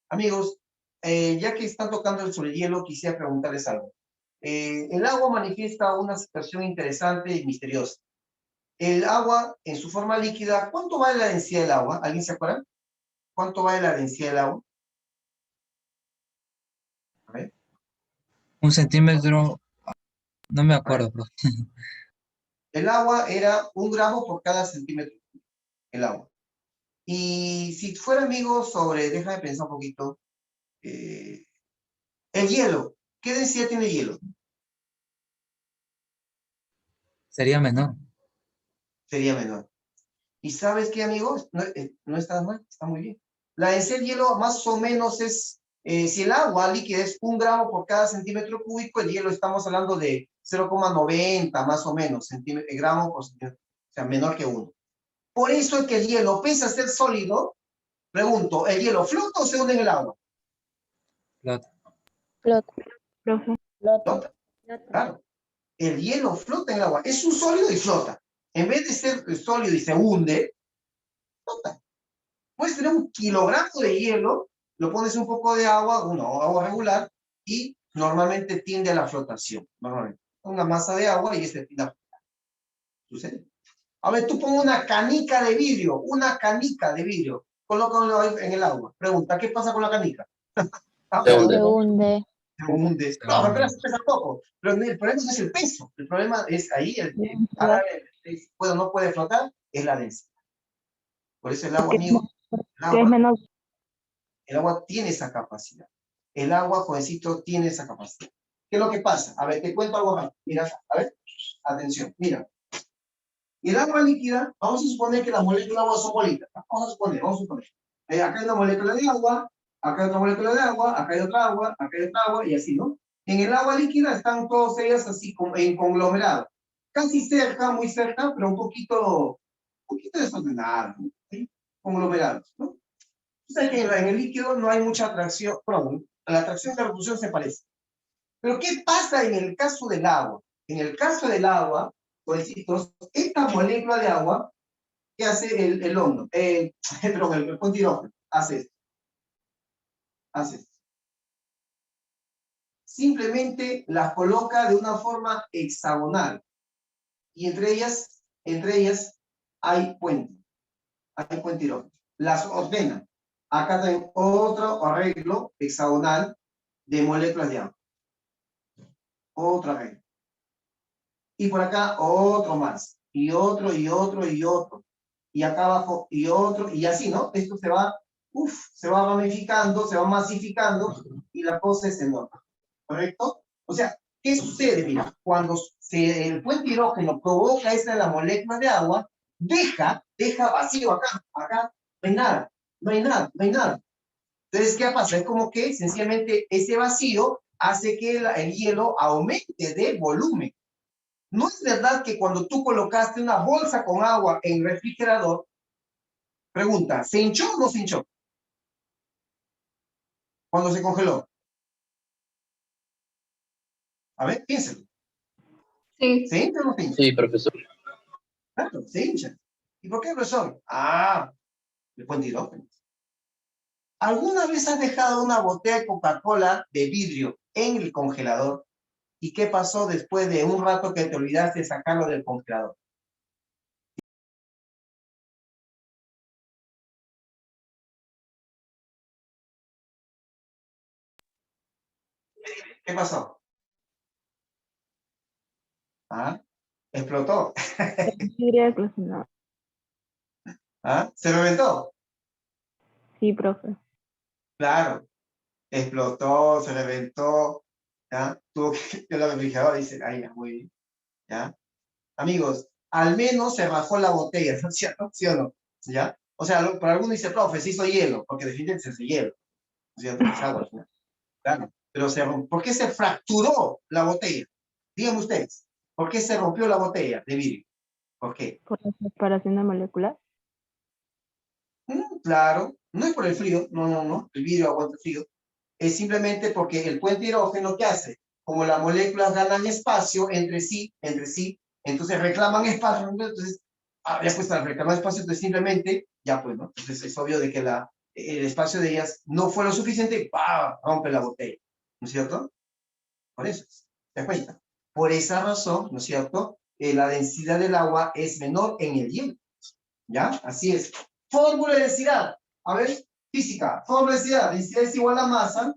A: Amigos, ya que están tocando sobre el hielo, quisiera preguntarles algo. El agua manifiesta una situación interesante y misteriosa. El agua, en su forma líquida, ¿cuánto vale la densidad del agua? ¿Alguien se acuerda? ¿Cuánto vale la densidad del agua? A ver,
C: 1 centímetro, no me acuerdo, profe.
A: el agua era 1 gramo por cada centímetro, el agua. Y si fuera, amigo, sobre, déjame pensar un poquito, el hielo, ¿qué densidad tiene el hielo?
C: Sería menor.
A: Sería menor. ¿Y sabes qué, amigos? No está mal, está muy bien. La densidad del hielo más o menos es, si el agua líquida es 1 gramo por cada centímetro cúbico, el hielo estamos hablando de 0,90 más o menos gramos por centímetro, o sea, menor que 1. Por eso es que el hielo, pese a ser sólido, pregunto, ¿el hielo flota o se hunde en el agua?
C: Flota.
E: Flota.
D: Profe.
A: Flota, claro. El hielo flota en el agua. Es un sólido y flota. En vez de ser sólido y se hunde, flota. Puedes tener 1 kilogramo de hielo, lo pones un poco de agua, agua regular, y normalmente tiende a la flotación. Normalmente. Una masa de agua y este tiende a flotar. ¿Sucede? A ver, tú pon una canica de vidrio, colócalo en el agua. Pregunta, ¿qué pasa con la canica?
E: Se hunde.
A: Se hunde. No, pero pesa poco. Pero el problema no es el peso. El problema es ahí, bueno, no puede flotar, es la densidad. Por eso el agua, amigo,
D: Que es menos.
A: el agua tiene esa capacidad. El agua, jovencito, tiene esa capacidad. ¿Qué es lo que pasa? A ver, te cuento algo más. Mira, a ver, atención, mira. El agua líquida, vamos a suponer que las moléculas de agua son bolitas. Vamos a suponer. Acá hay una molécula de agua, acá hay otra molécula de agua, acá hay otra agua, acá hay otra agua, y así, ¿no? En el agua líquida están todas ellas así en conglomerado. Casi cerca, muy cerca, pero un poquito desordenado, ¿no? ¿Sí? Conglomerados, ¿no? Tú sabes que en el líquido no hay mucha atracción, perdón, la atracción y la repulsión se parecen. Pero ¿qué pasa en el caso del agua? En el caso del agua, jovencitos, esta molécula de agua, ¿qué hace el hondo? Perdón, el puente hidrógeno, hace esto. Hace esto. Simplemente las coloca de una forma hexagonal. Y entre ellas hay puente. Hay puente hidrógeno. Las ordena. Acá tengo otro arreglo hexagonal de moléculas de agua. Otro arreglo. Y por acá otro más. Y otro, y otro, y otro. Y acá abajo, y otro, y así, ¿no? Esto se va ramificando, se va masificando, y la cosa es enorme. ¿Correcto? O sea, ¿qué sucede? Mira, cuando el puente hidrógeno provoca esta de la molécula de agua, deja vacío acá, no hay nada, no hay nada. Entonces, ¿qué pasa? Es como que sencillamente ese vacío hace que el hielo aumente de volumen. ¿No es verdad que cuando tú colocaste una bolsa con agua en el refrigerador, pregunta, ¿se hinchó o no se hinchó? Cuando se congeló. A ver, piénselo.
E: Sí.
A: ¿Se hincha o no se hincha?
H: Sí, profesor.
A: Claro, se hincha. ¿Y por qué, profesor? El puente hidrógeno. ¿Alguna vez has dejado una botella de Coca-Cola de vidrio en el congelador? ¿Y qué pasó después de un rato que te olvidaste de sacarlo del congelador? ¿Qué pasó? Explotó.
D: Diría eclosionado.
A: ¿Se reventó?
D: Sí, profe.
A: Claro. Explotó, se reventó. ¿Ya? Tuvo que el refrigerador dice, ay, ya, muy bien. ¿Ya? Amigos, al menos se bajó la botella, ¿no es cierto? ¿Sí o no? ¿Ya? O sea, para algunos dice, profe, se hizo hielo, porque definitivamente se hizo hielo. ¿No es cierto? Es agua, ¿no? Claro. Pero ¿por qué se fracturó la botella? Díganme ustedes, ¿por qué se rompió la botella de vidrio? ¿Por qué?
D: Por la separación de moléculas.
A: Claro, no es por el frío, no, el vidrio aguanta el frío. Es simplemente porque el puente hidrógeno, ¿qué hace? Como las moléculas ganan espacio entre sí, entonces reclaman espacio, entonces, ya pues al reclamar espacio, entonces simplemente, ya pues, ¿no? Entonces es obvio de que el espacio de ellas no fue lo suficiente y ¡pah! Rompe la botella, ¿no es cierto? Por eso, ¿te das cuenta? Por esa razón, ¿no es cierto? La densidad del agua es menor en el hielo, ¿ya? Así es. Fórmula de densidad. A ver, física. Fórmula de densidad. Densidad es igual a masa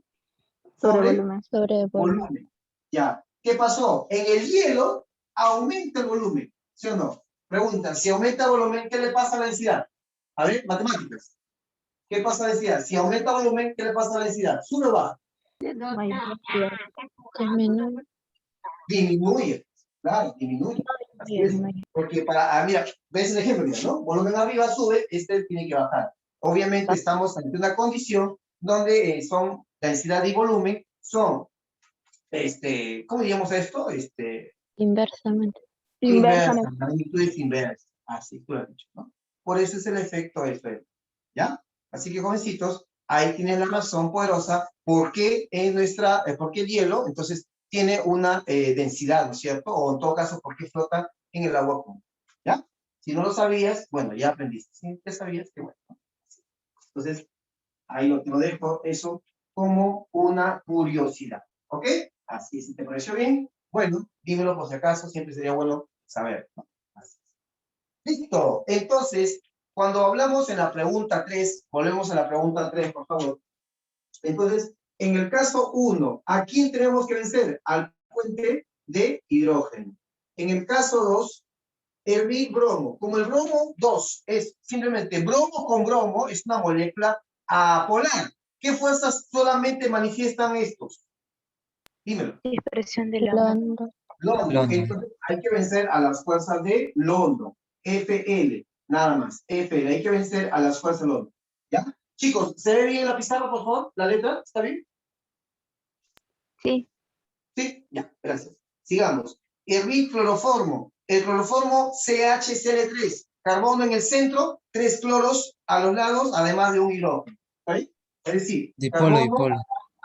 D: Sobre
A: sobre
D: volumen.
E: Sobre volumen.
A: volumen. Ya. ¿Qué pasó? En el hielo aumenta el volumen, ¿sí o no? Preguntan, si aumenta el volumen, ¿qué le pasa a la densidad? A ver, matemáticas. ¿Qué pasa a la densidad? Si aumenta el volumen, ¿qué le pasa a la densidad? ¿Sube o baja?
D: Mayor.
E: Disminuye.
A: Disminuye. Claro, disminuye. Así es. Porque mira, ves el ejemplo, mira, ¿no? Volumen arriba sube, este tiene que bajar. Obviamente estamos ante una condición donde son densidad y volumen son, ¿cómo diríamos esto?
E: Inversamente.
A: Inversa,
D: Inversamente.
A: magnitudes inversas. Así tú lo has dicho, ¿no? Por eso es el efecto ¿ya? Así que, jovencitos, ahí tienen la razón poderosa por qué por qué el hielo, entonces, tiene una densidad, ¿no es cierto? O en todo caso, por qué flota en el agua común, ¿ya? Si no lo sabías, bueno, ya aprendiste. Si ya sabías, qué bueno, ¿no? Entonces, ahí te lo dejo eso como una curiosidad, ¿ok? Así, si te pareció bien, bueno, dímelo por si acaso, siempre sería bueno saber, ¿no? Así es. Listo, entonces, cuando hablamos en la pregunta 3, volvemos a la pregunta 3, por favor. Entonces, en el caso 1, ¿a quién tenemos que vencer? Al puente de hidrógeno. En el caso 2, hervir bromo. Como el bromo 2 es simplemente bromo con bromo, es una molécula apolar. ¿Qué fuerzas solamente manifiestan estos? Dímelo.
E: Dispersión de la onda.
A: London.
C: London.
A: Entonces, hay que vencer a las fuerzas de London. FL, nada más. FL, hay que vencer a las fuerzas de London. ¿Ya? Chicos, ¿se ve bien en la pizarra, por favor? ¿La letra? ¿Está bien?
E: Sí.
A: Sí, ya, gracias. Sigamos. Hervir cloroformo. El cloroformo CHCl3. Carbono en el centro, 3 cloros a los lados, además de un hidrógeno. ¿Está bien? Es decir,
C: Dipolo,
A: carbono,
C: dipolo.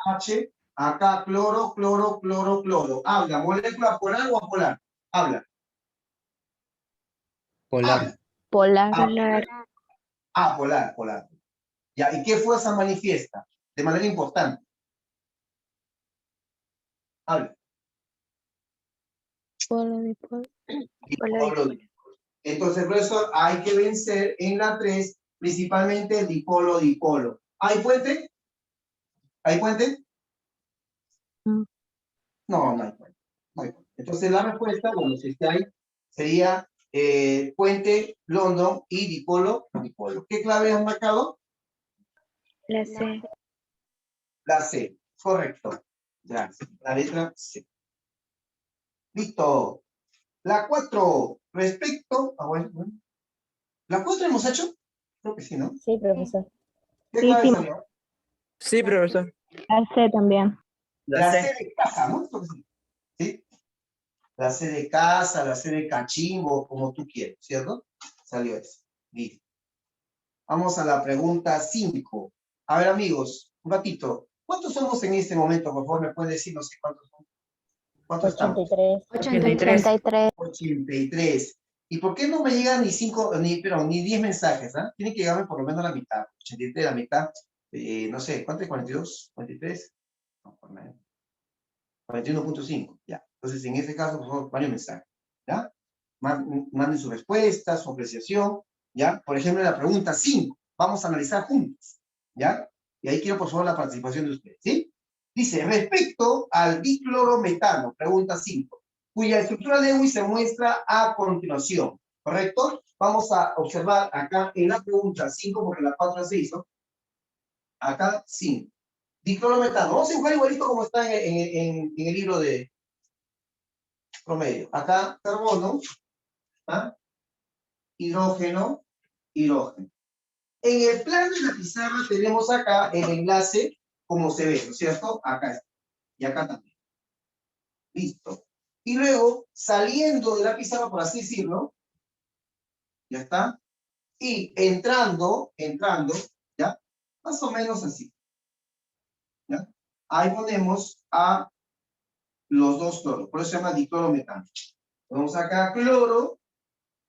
A: H, acá cloro, cloro, cloro, cloro. Habla, molécula polar o apolar. Habla.
C: Polar.
A: Habla.
D: Polar.
E: Polar.
A: Polar, polar. Ya, ¿y qué fuerza manifiesta? De manera importante. Habla.
E: Polo, dipolo.
A: Dipolo, dipolo. Entonces, por eso hay que vencer en la 3, principalmente el dipolo, dipolo. ¿Hay puente? ¿Hay puente?
E: No.
A: No, no hay puente. No hay puente. Entonces, la respuesta, bueno, si está ahí, sería puente, London y dipolo, dipolo. ¿Qué clave han marcado?
E: La C.
A: La C, correcto. Gracias. La letra C. Listo. La 4, respecto. Bueno. ¿La 4 hemos hecho? Creo que sí, ¿no?
E: Sí, profesor.
A: ¿Qué
D: Sí,
A: clave
D: sí.
A: salió?
F: Sí, profesor.
D: La C también.
A: La C de casa, ¿no? ¿Sí? La C de casa, la C de cachimbo, como tú quieras, ¿cierto? Salió eso. Listo. Vamos a la pregunta 5. A ver, amigos, un ratito. ¿Cuántos somos en este momento? Por favor, me pueden decir, no sé cuántos son. ¿Cuántos estamos?
E: 83.
A: 83. ¿Y por qué no me llegan ni 5, ni 10 mensajes? ¿Ah? Tienen que llegarme por lo menos la mitad. 83, la mitad. No sé, ¿cuánto es? 42, 43. No, por menos. 41.5, ya. Entonces, en ese caso, por favor, varios mensajes, ¿ya? Manden su respuesta, su apreciación, ¿ya? Por ejemplo, en la pregunta 5, vamos a analizar juntos, ¿ya? Y ahí quiero, por favor, la participación de ustedes, ¿sí? Dice, respecto al diclorometano, pregunta 5, cuya estructura Lewis se muestra a continuación, ¿correcto? Vamos a observar acá en la pregunta 5, porque la 4 se hizo, acá 5. Diclorometano. Vamos a dibujar igualito como está en el libro de promedio. Acá, carbono, ¿ah? Hidrógeno, hidrógeno. En el plano de la pizarra tenemos acá el enlace, como se ve, ¿no es cierto? Acá está. Y acá también. Listo. Y luego, saliendo de la pizarra, por así decirlo, ya está. Y entrando, ¿ya? Más o menos así. ¿Ya? Ahí ponemos a los dos cloros, por eso se llama diclorometano. Ponemos acá cloro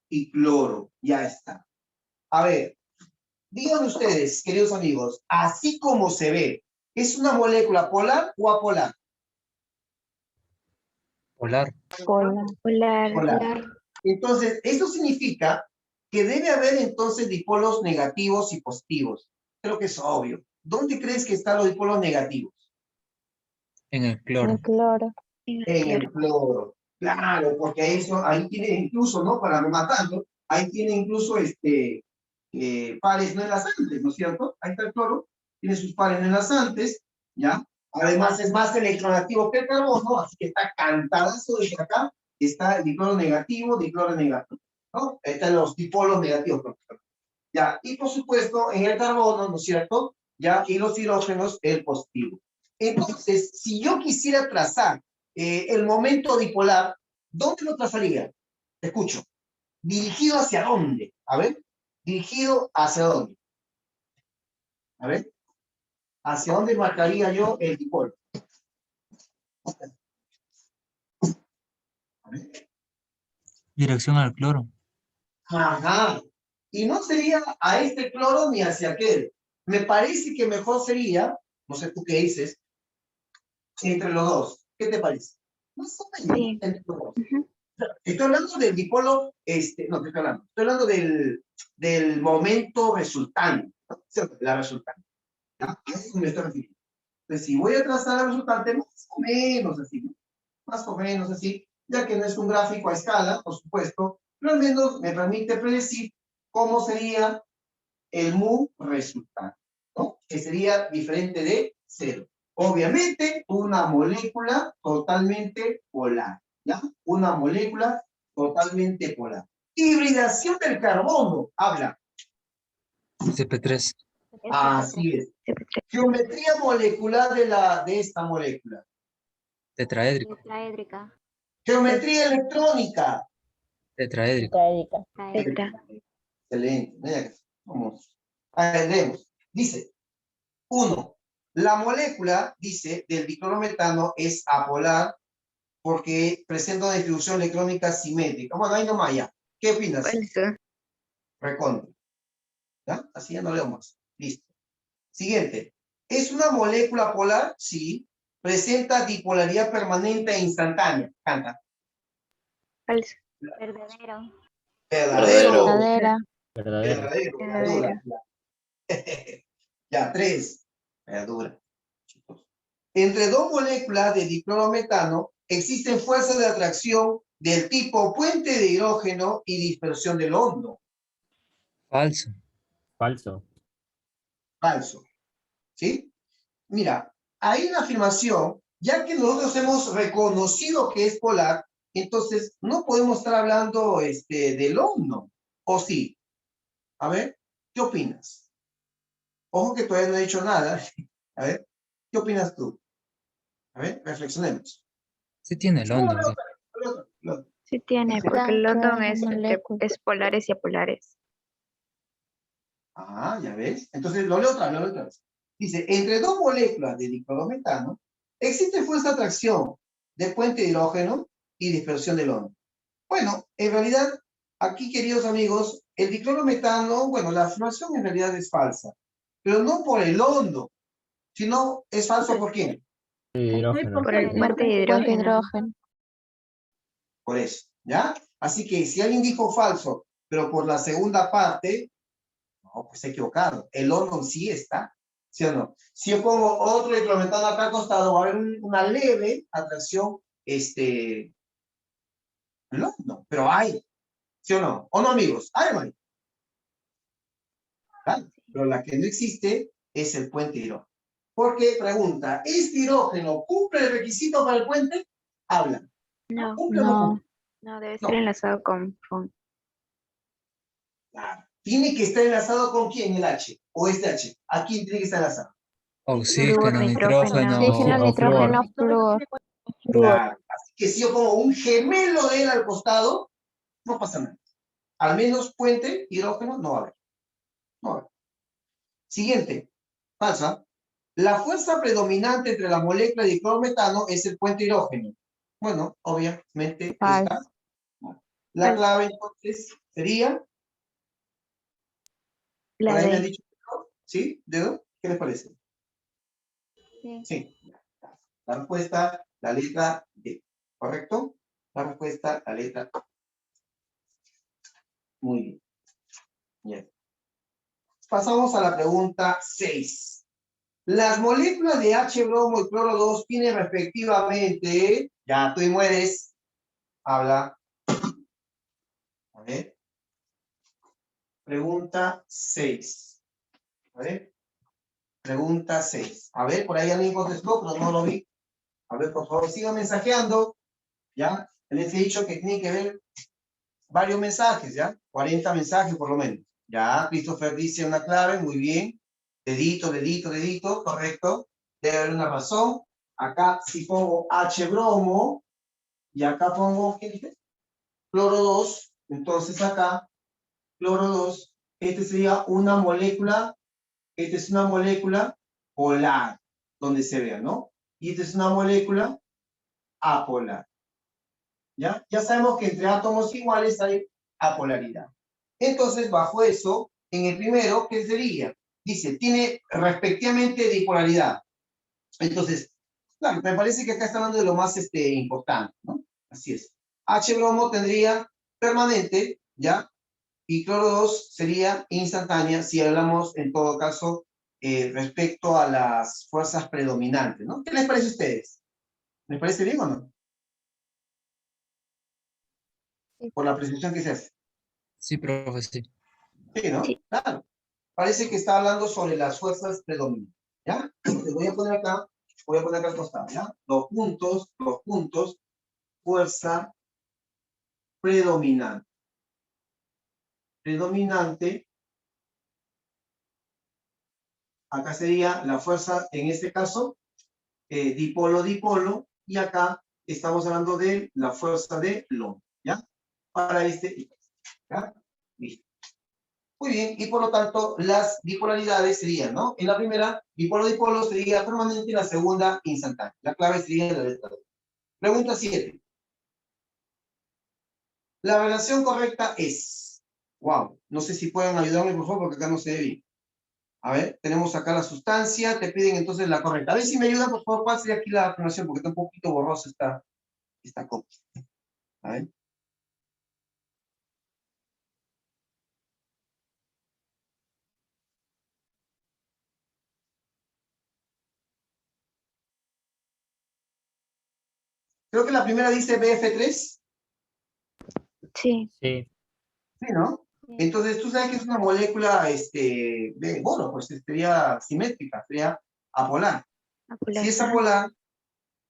A: y cloro, ya está. A ver, Díganme ustedes, queridos amigos, así como se ve, ¿es una molécula polar o apolar?
C: Polar.
E: Polar.
A: Polar. Entonces, eso significa que debe haber entonces dipolos negativos y positivos. Creo que es obvio. ¿Dónde crees que están los dipolos negativos?
C: En el cloro.
D: Cloro.
A: En el cloro. Claro, porque ahí tiene incluso, ¿no? Para rematarlo, ahí tiene incluso pares no enlazantes, ¿no es cierto? Ahí está el cloro, tiene sus pares no enlazantes, ¿ya? Además es más electronegativo que el carbono, así que está cantadazo de que acá está el dicloro negativo, ¿no? Ahí están los dipolos negativos, profesor. Ya, y por supuesto, en el carbono, ¿no es cierto? Ya, y los hidrógenos, el positivo. Entonces, si yo quisiera trazar el momento dipolar, ¿dónde lo trazaría? Te escucho. ¿Dirigido hacia dónde? A ver, ¿dirigido hacia dónde? A ver, ¿hacia dónde marcaría yo el dipolo? A ver.
C: Dirección al cloro.
A: Ajá. Y no sería a este cloro ni hacia aquel. Me parece que mejor sería, no sé tú qué dices, entre los dos. ¿Qué te parece? Más o menos,
E: Sí.
A: entre los dos.
E: Ujú.
A: Estoy hablando del dipolo, no, estoy hablando del momento resultante, ¿no? ¿Cierto? La resultante. ¿Ya? A eso me estoy refiriendo. Entonces, si voy a trazar la resultante, más o menos así, ¿no? Más o menos así, ya que no es un gráfico a escala, por supuesto, pero al menos me permite predecir cómo sería el mu resultante, ¿no? Que sería diferente de cero. Obviamente, una molécula totalmente polar, ¿ya? Una molécula totalmente polar. Hibridación del carbono, habla.
C: CP3.
A: Así es. Geometría molecular de esta molécula.
C: Tetraédrico.
E: Tetraédrica.
A: Geometría electrónica.
C: Tetraédrico.
E: Tetra.
A: Excelente. Mira, vamos. A ver, leemos. Dice, 1. La molécula, dice, del diclorometano es apolar porque presenta una distribución electrónica simétrica. Bueno, ahí nomás ya. ¿Qué opinas?
E: Falso.
A: Recontra. ¿Ya? Así ya no leo más. Listo. Siguiente. ¿Es una molécula polar? Sí. Presenta dipolaridad permanente e instantánea. Canta.
E: Falso.
D: Verdadero.
A: Verdadero.
D: Verdadera.
B: Verdadero.
A: Verdadero.
E: Verdadero.
A: Ya, 3. Verdura. Chicos. Entre dos moléculas de diclorometano existen fuerzas de atracción del tipo puente de hidrógeno y dispersión del hondo.
C: Falso.
B: Falso.
A: Falso. ¿Sí? Mira, hay una afirmación, ya que nosotros hemos reconocido que es polar, entonces no podemos estar hablando del hondo. ¿O sí? A ver, ¿qué opinas? Ojo que todavía no he dicho nada. A ver, ¿qué opinas tú? A ver, reflexionemos.
C: Sí tiene el
A: No,
C: hondo.
A: lo otro.
E: Sí tiene,
A: Dice,
E: porque el London es entre
D: molécula.
E: es polares y apolares.
A: Ah, ya ves. Entonces, lo leo otra vez. Dice, entre dos moléculas de diclorometano existe fuerza de atracción de puente de hidrógeno y dispersión del hondo. Bueno, en realidad, aquí, queridos amigos, el diclorometano, bueno, la afirmación en realidad es falsa, pero no por el hondo, sino es falso por quién.
B: Hidrógeno.
E: Por el puente de
D: Puente de
E: hidrógeno.
D: hidrógeno.
A: Por eso, ¿ya? Así que si alguien dijo falso, pero por la segunda parte, no, pues equivocado. El hondo sí está, ¿sí o no? Si yo pongo otro diclorometano acá al costado, va a haber una leve atracción, el hondo, pero hay, ¿sí o no? ¿O no, amigos? Hay, hermano. ¿Vale? Pero la que no existe es el puente hidrógeno. Porque pregunta, ¿este hidrógeno cumple el requisito para el puente? Habla.
E: No,
A: ¿Cumple o no
D: No.
A: cumple?
E: no debe
A: No.
E: ser enlazado con
A: Claro. ¿Tiene que estar enlazado con quién el H? ¿O este H? ¿A quién tiene que estar enlazado?
C: Oxígeno,
E: nitrógeno.
D: Oxígeno,
C: nitrógeno.
B: O flúor.
D: nitrógeno, flúor.
A: Claro. Así que si yo pongo un gemelo de él al costado, no pasa nada. Al menos puente, hidrógeno, no va a haber. No va a haber. Siguiente. Falsa. La fuerza predominante entre la molécula de diclorometano es el puente hidrógeno. Bueno, obviamente
D: Falso.
A: está. La clave entonces sería
E: La
A: ¿Por ahí me han
E: D.
A: dicho? ¿Sí? ¿Dedo? ¿Qué les parece?
D: Sí.
A: Sí. La respuesta, la letra D. ¿Correcto? La respuesta, la letra D. Muy bien. Bien. Pasamos a la pregunta 6. Las moléculas de H bromo y cloro 2 tienen respectivamente, ya tú y mueres, habla. A ver. Pregunta 6. A ver. Pregunta 6. A ver, por ahí alguien contestó, pero no lo vi. A ver, por favor, sigan mensajeando. ¿Ya? Les he dicho que tiene que ver varios mensajes, ¿ya? 40 mensajes por lo menos. Ya, Christopher dice una clave, muy bien. Dedito, dedito, dedito, correcto. Debe haber una razón. Acá si pongo H bromo, y acá pongo, ¿qué dice? Cloro 2. Entonces acá, cloro 2, este sería una molécula, esta es una molécula polar, donde se vea, ¿no? Y esta es una molécula apolar. ¿Ya? Ya sabemos que entre átomos iguales hay apolaridad. Entonces, bajo eso, en el primero, ¿qué sería? Dice, tiene respectivamente dipolaridad. Entonces, claro, me parece que acá está hablando de lo más importante, ¿no? Así es. H bromo tendría permanente, ¿ya? Y cloro 2 sería instantánea si hablamos, en todo caso, respecto a las fuerzas predominantes, ¿no? ¿Qué les parece a ustedes? ¿Les parece bien o no? Por la precisión que se hace.
C: Sí, profe, sí.
A: Sí, ¿no?
E: Sí.
A: Claro. Parece que está hablando sobre las fuerzas predominantes, ¿ya? Entonces voy a poner acá al costado, ¿ya? Los puntos, fuerza predominante. Predominante, acá sería la fuerza, en este caso, dipolo-dipolo, y acá estamos hablando de la fuerza de Londres, ¿ya? Para ¿ya? Listo. Muy bien, y por lo tanto, las bipolaridades serían, ¿no? En la primera, dipolo-dipolo sería permanente, y la segunda, instantánea. La clave sería la letra D. Pregunta 7. La relación correcta es, wow, no sé si pueden ayudarme, por favor, porque acá no se ve bien. A ver, tenemos acá la sustancia, te piden entonces la correcta. A ver si me ayudan, por favor, cuál sería aquí la afirmación, porque está un poquito borrosa esta copia. A ver. Creo que la primera dice BF3.
E: Sí.
B: Sí,
A: Sí, ¿no? Entonces, tú sabes que es una molécula, bueno, pues sería simétrica, sería apolar. Si es
E: Ajá.
A: apolar,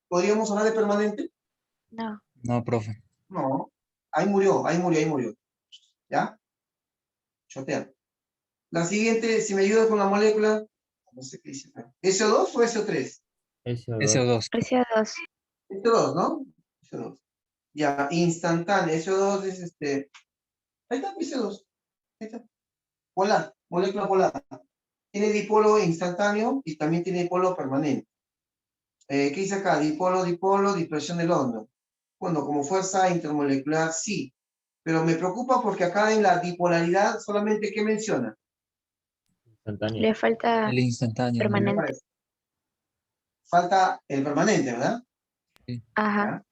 A: ¿podríamos hablar de permanente?
E: No.
C: No, profe.
A: No. Ahí murió. ¿Ya? Chotea. La siguiente, si me ayudas con la molécula, no sé qué dice. ¿SO2 o SO3?
B: SO2.
C: SO2.
E: SO2.
A: SO2, ¿no? SO2. Ya, instantánea. SO2 es Ahí está, SO2. Ahí está. Polar, molécula polar. Tiene dipolo instantáneo y también tiene dipolo permanente. ¿Qué dice acá? Dipolo, dispersión del hondo. Bueno, como fuerza intermolecular, sí. Pero me preocupa porque acá en la dipolaridad solamente, ¿qué menciona?
B: Instantáneo.
E: Le falta
C: El instantáneo, ¿no?
A: ¿Qué me
E: permanente.
A: parece? Falta el permanente, ¿verdad?
E: Ajá.
A: ¿Ya?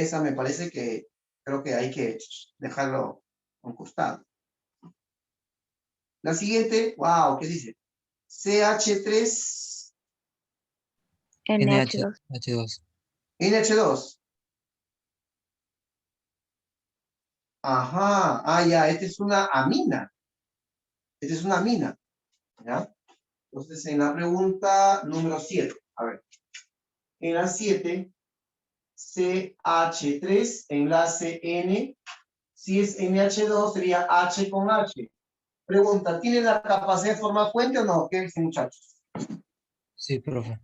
A: Esa me parece que creo que hay que dejarlo a un costado. La siguiente, wow, ¿qué dice? CH3
E: NH2.
C: NH2.
A: NH2. Ajá, ya, esta es una amina. Esta es una amina. ¿Ya? Entonces, en la pregunta número 7, a ver. En la 7, CH3, enlace N. Si es NH2, sería H con H. Pregunta, ¿tiene la capacidad de formar puente o no? ¿Qué dicen, muchachos?
C: Sí, profe.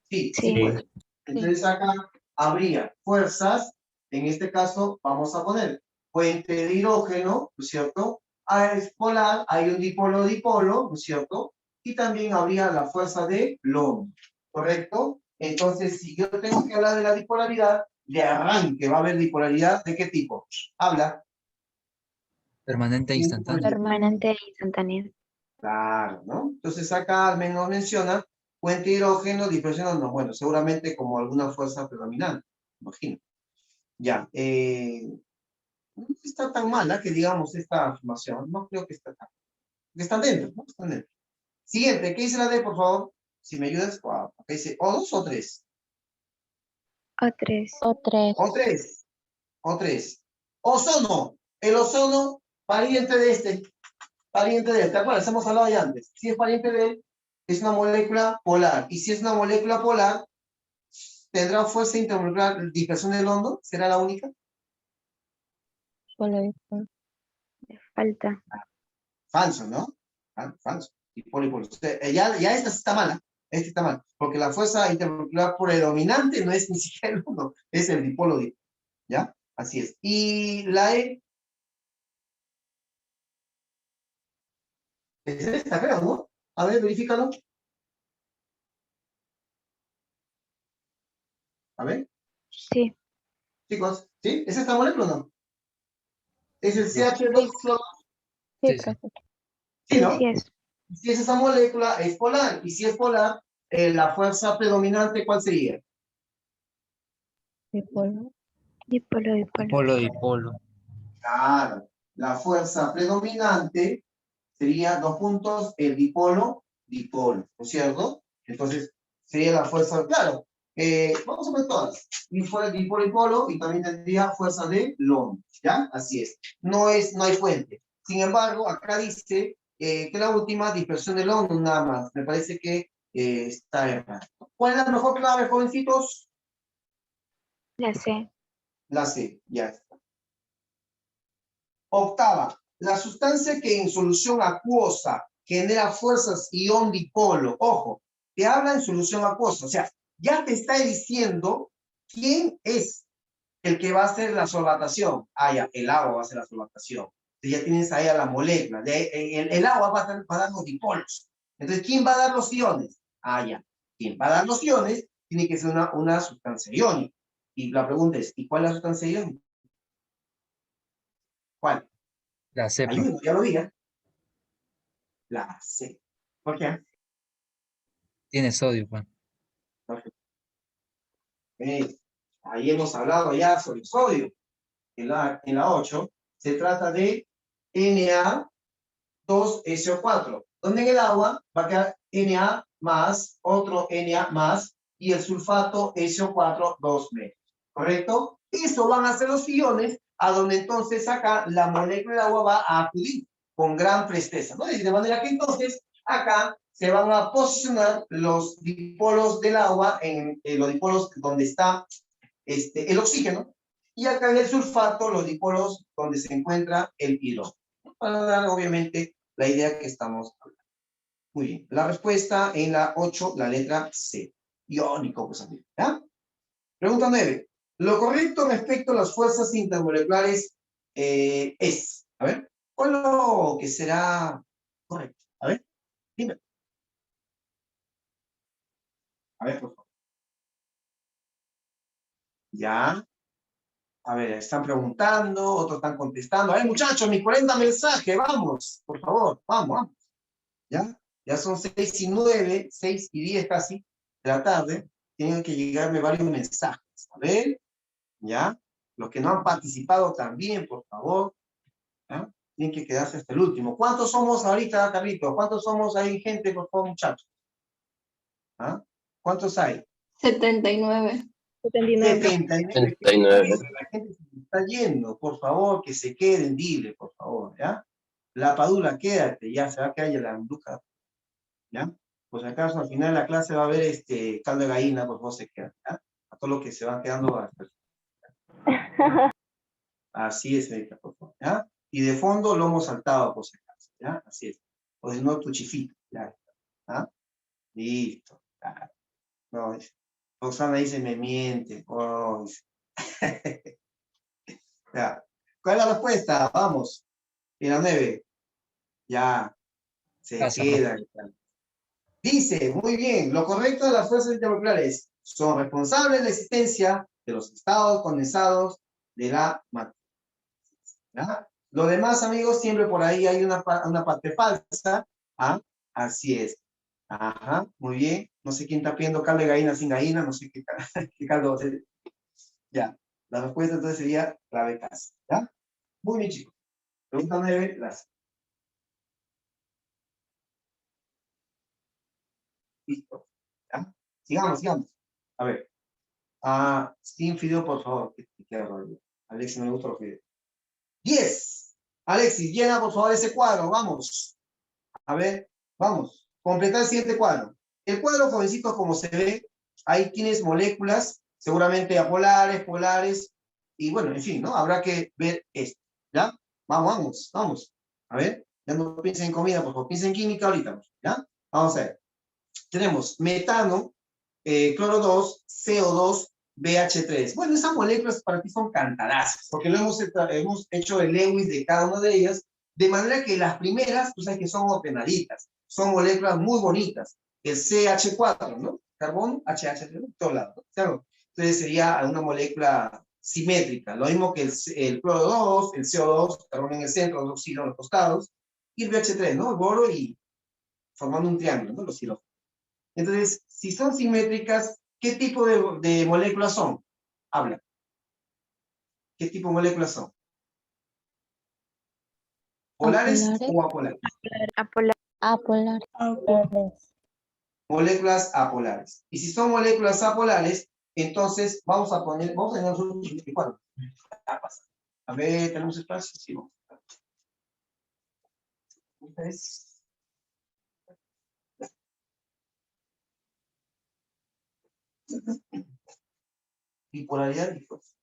A: Sí, sí
E: Sí.
A: puede. Entonces acá habría fuerzas, en este caso vamos a poner puente de hidrógeno, ¿no es cierto? Es polar, hay un dipolo-dipolo, ¿no es cierto? Y también habría la fuerza de Londres, ¿correcto? Entonces, si yo tengo que hablar de la dipolaridad, de arranque va a haber dipolaridad, ¿de qué tipo? Habla.
C: Permanente e instantáneo.
E: Permanente e instantáneo.
A: Claro, ¿no? Entonces acá al menos menciona puente de hidrógeno, dispersión, no, bueno, seguramente como alguna fuerza predominante, imagino. Ya, no está tan mala que digamos esta afirmación, no creo que está tan, que están dentro, ¿no? Están dentro. Siguiente, ¿qué dice la D, por favor? Si me ayudas, wow, acá dice O2 o 3.
E: O3.
A: O3, O3. Ozono, el ozono, pariente de este, ¿te acuerdas? Hemos hablado ya antes. Si es pariente de él, es una molécula polar. Y si es una molécula polar, ¿tendrá fuerza intermolecular dispersión del hondo? ¿Será la única?
E: Falta.
A: Falso, ¿no? Falso. Dipolo y polo. Ya esta está mala. Esta está mal. Porque la fuerza intermolecular predominante no es ni siquiera el hondo, es el dipolo. ¿Ya? Así es. Y la E. Es esta, creo, ¿no? A ver, verifícalo. A ver,
E: Sí.
A: chicos. ¿Sí? ¿Es esta molécula o no? ¿Es el CH2?
C: Sí, sí.
A: Sí, ¿no?
E: Sí es.
A: Si es esa molécula, es polar. Y si es polar, la fuerza predominante, ¿cuál sería?
E: Dipolo.
C: Dipolo, dipolo.
A: Claro. La fuerza predominante sería, dos puntos, el dipolo, dipolo, ¿no es cierto? Entonces, sería la fuerza, claro, vamos a ver todas. Dipolo, dipolo, y también tendría fuerza de Lond, ¿ya? Así es. No hay puente. Sin embargo, acá dice que la última dispersión de Lond, nada más. Me parece que está errado. ¿Cuál es la mejor clave, jovencitos?
E: La C.
A: La C, ya está. Octava, la sustancia que en solución acuosa genera fuerzas ion dipolo. Ojo, te habla en solución acuosa. O sea, ya te está diciendo quién es el que va a hacer la solvatación. Ah, ya, el agua va a hacer la solvatación. Entonces ya tienes ahí a la molécula. El agua va a dar los dipolos. Entonces, ¿quién va a dar los iones? Ah, ya. ¿Quién va a dar los iones? Tiene que ser una sustancia iónica. Y la pregunta es, ¿y cuál es la sustancia iónica? ¿Cuál?
C: La C, profe.
A: Ayuda, ya lo diga. La C. ¿Por qué?
C: Tiene sodio, pues.
A: Ahí hemos hablado ya sobre el sodio. En la 8 se trata de Na2SO4, donde en el agua va a quedar Na más, otro Na más, y el sulfato SO4, 2 menos. ¿Correcto? Eso van a ser los iones, a donde entonces acá la molécula de agua va a acudir con gran presteza, ¿no? De manera que entonces acá se van a posicionar los dipolos del agua en los dipolos donde está el oxígeno, y acá en el sulfato los dipolos donde se encuentra el hidrógeno. Para dar obviamente la idea que estamos hablando. Muy bien. La respuesta en la 8, la letra C. Iónico, pues amigo. ¿Ya? Pregunta 9. Lo correcto respecto a las fuerzas intermoleculares es, a ver, ¿cuál es lo que será correcto? A ver, dime. A ver, por favor. Ya. A ver, están preguntando, otros están contestando. A ver, muchachos, mis 40 mensajes, vamos, por favor, vamos. ¿Ya? Ya son 6:09, 6:10 casi de la tarde. Tienen que llegarme varios mensajes. A ver, ¿ya? Los que no han participado también, por favor. ¿Ya? Tienen que quedarse hasta el último. ¿Cuántos somos ahorita, Carlitos? ¿Cuántos somos ahí, gente, por favor, muchachos? ¿Ah? ¿Cuántos hay?
D: 79.
A: 79. La gente se está yendo, por favor, que se queden, dile, por favor, ¿ya? La Padula, quédate, ya se va a caer la Anduca, ¿ya? Pues acaso al final de la clase va a haber caldo de gallina, por favor, se quedan, ¿ya? A todos los que se van quedando. Así es, Erika, por favor, ¿ya? Y de fondo lomo saltado, por si acaso, ¿ya? Así es. O si no, tu chifito, ya. ¿Ah? Listo, claro. No, Roxana dice, me miente. Oh, ya. ¿Cuál es la respuesta? Vamos. Y la 9. Ya. Se
C: Pasa,
A: queda. Dice, muy bien, lo correcto de las fuerzas intermoleculares son responsables de la existencia de los estados condensados de la materia. ¿Ya? Lo demás, amigos, siempre por ahí hay una parte falsa, Ah, así es. Ajá, muy bien. No sé quién está pidiendo caldo de gallina sin gallina, no sé qué, qué caldo va a ser. Ya, la respuesta entonces sería clave casa. ¿Ya? Muy bien, chicos. Pregunta 9, gracias. Listo. ¿Ya? Sigamos, sigamos. A ver. Sin fideo, por favor. Qué horror. Alexis, no me gusta los fideos. 10. Alexis, llena por favor ese cuadro. Vamos. A ver, vamos. Completar el siguiente cuadro. El cuadro, jovencitos, como se ve, ahí tienes moléculas, seguramente apolares, polares, y bueno, en fin, ¿no? Habrá que ver esto. ¿Ya? Vamos, vamos, vamos. A ver, ya no piensen en comida, por favor, piensen en química ahorita. ¿Ya? Vamos a ver. Tenemos metano, cloro 2, CO2, BH3. Bueno, esas moléculas para ti son cantarazas, porque lo hemos hecho el Lewis de cada una de ellas, de manera que las primeras, tú sabes que son ordenaditas, son moléculas muy bonitas. El CH4, ¿no? Carbón, HH3, todo lado, claro. Entonces sería una molécula simétrica, lo mismo que el cloro 2, el CO2, carbón en el centro, el oxígeno en los costados, y el BH3, ¿no? El boro y formando un triángulo, ¿no? Los hidrógenos. Entonces, si son simétricas, ¿qué tipo de moléculas son? Habla. ¿Qué tipo de moléculas son? ¿Polares o apolares?
E: Apolar.
A: Moléculas apolares. Y si son moléculas apolares, entonces vamos a nosotros 24. A ver, ¿tenemos espacio? Sí, vamos. Entonces, bipolaridad y fuerza.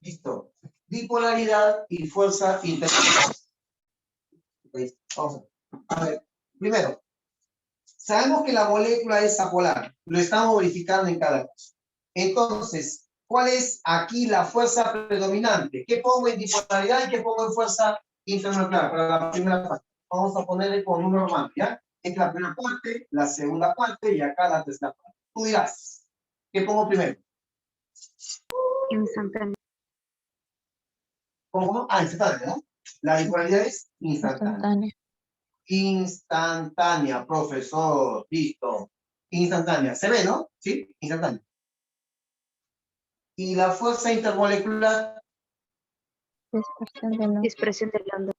A: Listo. Bipolaridad y fuerza interna. Vamos a ver. Primero, sabemos que la molécula es apolar. Lo estamos verificando en cada caso. Entonces, ¿cuál es aquí la fuerza predominante? ¿Qué pongo en bipolaridad y qué pongo en fuerza intermolecular? Para la primera parte. Vamos a ponerle con número romano, ¿ya? Es la primera parte, la segunda parte y acá la tercera parte. Tú dirás, ¿qué pongo primero?
E: Instantáneo.
A: ¿Cómo? Instantánea, ¿no? La bipolaridad es instantánea. Instantánea, profesor. Listo. Instantánea. ¿Se ve, no? Sí, instantánea. Y la fuerza intermolecular.
E: Dispersión del onda.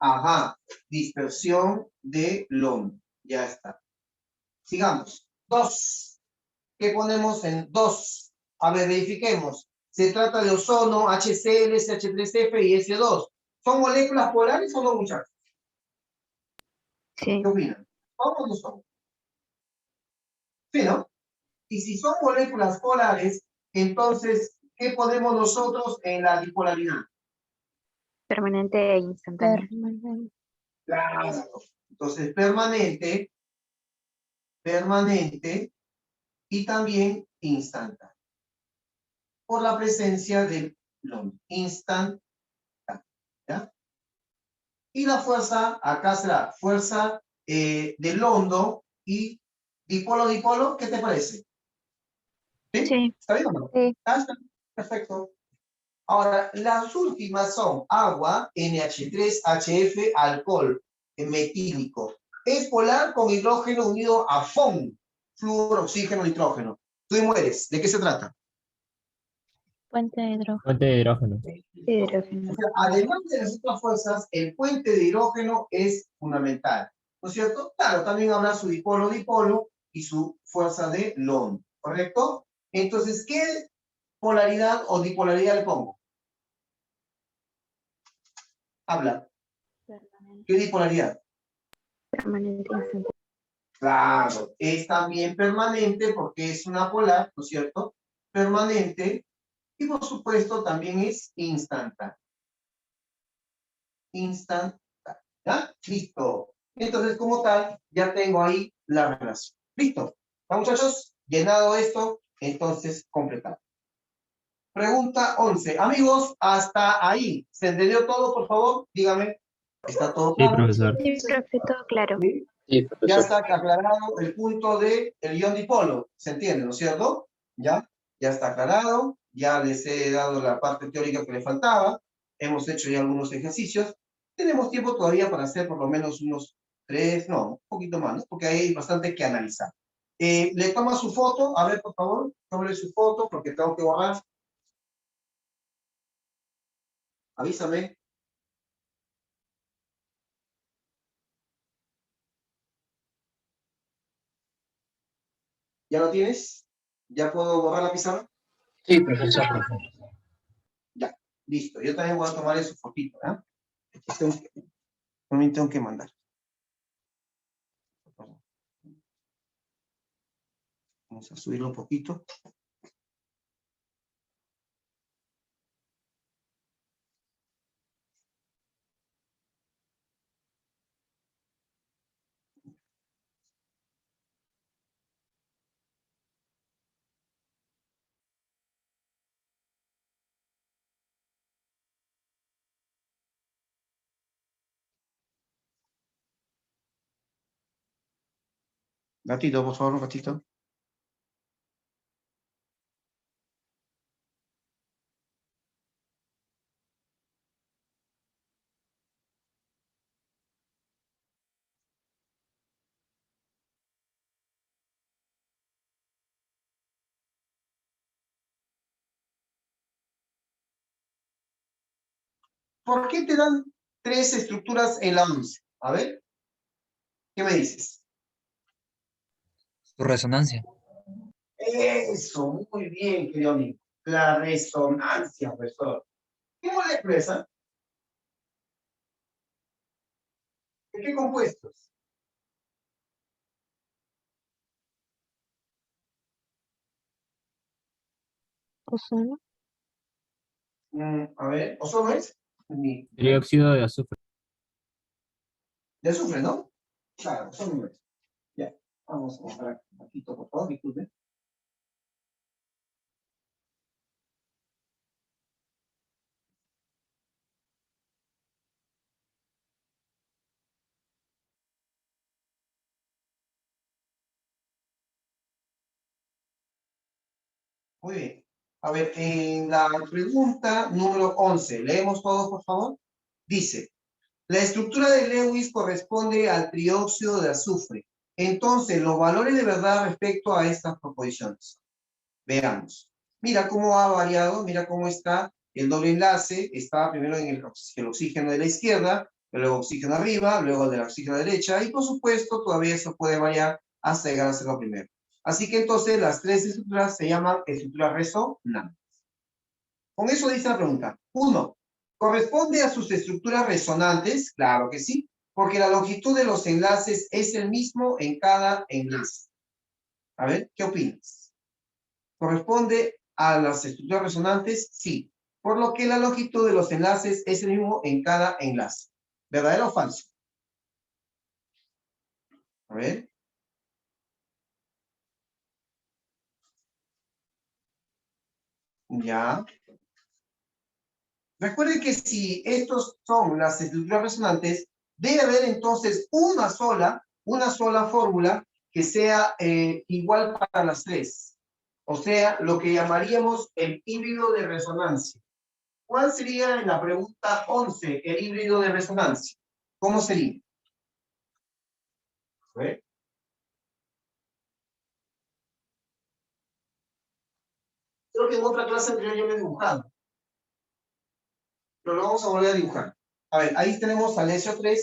A: Ajá. Dispersión de Londres. Ya está. Sigamos. 2. ¿Qué ponemos en 2? A ver, verifiquemos. Se trata de ozono, HCl, CH3F y S2. ¿Son moléculas polares o no, muchachos?
E: Sí.
A: ¿Qué opinan? ¿Son o no son? Sí, ¿no? Y si son moléculas polares, entonces, ¿qué ponemos nosotros en la bipolaridad?
E: Permanente e instantáneo.
A: Claro. Entonces, permanente, permanente y también instantáneo. Por la presencia del Londres. Instantáneo. ¿Ya? Y la fuerza, acá será fuerza del hondo y dipolo, ¿qué te parece? ¿Sí?
E: Sí.
A: ¿Está bien o no?
E: Sí.
A: Está perfecto. Ahora, las últimas son agua, NH3, HF, alcohol, metílico. Es polar con hidrógeno unido a FON, flúor, oxígeno, nitrógeno. Tú mueres. ¿De qué se trata?
E: Puente de hidrógeno.
B: Fuente de hidrógeno.
E: Hidrógeno.
A: O sea, además de las otras fuerzas, el puente de hidrógeno es fundamental. ¿No es cierto? Claro, también habrá su dipolo y su fuerza de Londres. ¿Correcto? Entonces, ¿qué polaridad o dipolaridad le pongo? Habla. ¿Qué dipolaridad?
E: Permanente e instantáneo.
A: Claro, es también permanente porque es una polar, ¿no es cierto? Permanente y por supuesto también es instantánea. Instantánea. ¿Ya? Listo. Entonces, como tal, ya tengo ahí la relación. Listo. ¿Ya, muchachos? Llenado esto, entonces completado. Pregunta 11. Amigos, hasta ahí. ¿Se entendió todo, por favor? Dígame. ¿Está todo
B: Sí,
A: claro?
B: profesor.
E: Sí, profe, todo claro.
A: ¿Sí?
C: Sí,
A: Ya
C: profesor.
A: está aclarado el punto del ion dipolo, ¿se entiende, no es cierto? Ya está aclarado, ya les he dado la parte teórica que le faltaba, hemos hecho ya algunos ejercicios, tenemos tiempo todavía para hacer por lo menos unos 3, no, un poquito más, ¿no? Porque hay bastante que analizar. ¿Le toma su foto? A ver, por favor, tómale su foto porque tengo que borrar. Avísame. ¿Ya lo tienes? ¿Ya puedo borrar la pizarra?
C: Sí, profesor.
A: Ya, listo. Yo también voy a tomar su fotito, ¿ah? También tengo que mandar. Vamos a subirlo un poquito. Gatito, por favor, gatito. ¿Por qué te dan 3 estructuras en la 11? A ver, ¿qué me dices?
C: Su resonancia.
A: Eso, muy bien, querido amigo. La resonancia, profesor. ¿Qué molécula es esa? ¿De qué compuestos?
E: Ozono.
A: A ver, ¿ozono es?
B: Dióxido de azufre.
A: De azufre, ¿no? Claro, ozono es. Ya, vamos a borrar un poquito, por favor, disculpe. Muy bien. A ver, en la pregunta número 11, leemos todos, por favor. Dice, la estructura de Lewis corresponde al trióxido de azufre. Entonces, los valores de verdad respecto a estas proposiciones. Veamos. Mira cómo ha variado, mira cómo está el doble enlace. Está primero en el oxígeno de la izquierda, luego oxígeno arriba, luego el del oxígeno a la derecha, y por supuesto todavía eso puede variar hasta llegar a ser lo primero. Así que entonces las 3 estructuras se llaman estructuras resonantes. Con eso dice la pregunta. 1. ¿Corresponde a sus estructuras resonantes? Claro que sí, porque la longitud de los enlaces es el mismo en cada enlace. A ver, ¿qué opinas? ¿Corresponde a las estructuras resonantes? Sí. Por lo que la longitud de los enlaces es el mismo en cada enlace. ¿Verdadero o falso? A ver. Ya. Recuerden que si estos son las estructuras resonantes, debe haber entonces una sola fórmula que sea igual para las 3. O sea, lo que llamaríamos el híbrido de resonancia. ¿Cuál sería en la pregunta 11 el híbrido de resonancia? ¿Cómo sería? A ver. Creo que en otra clase anterior yo lo he dibujado. Pero lo vamos a volver a dibujar. A ver, ahí tenemos al SO3,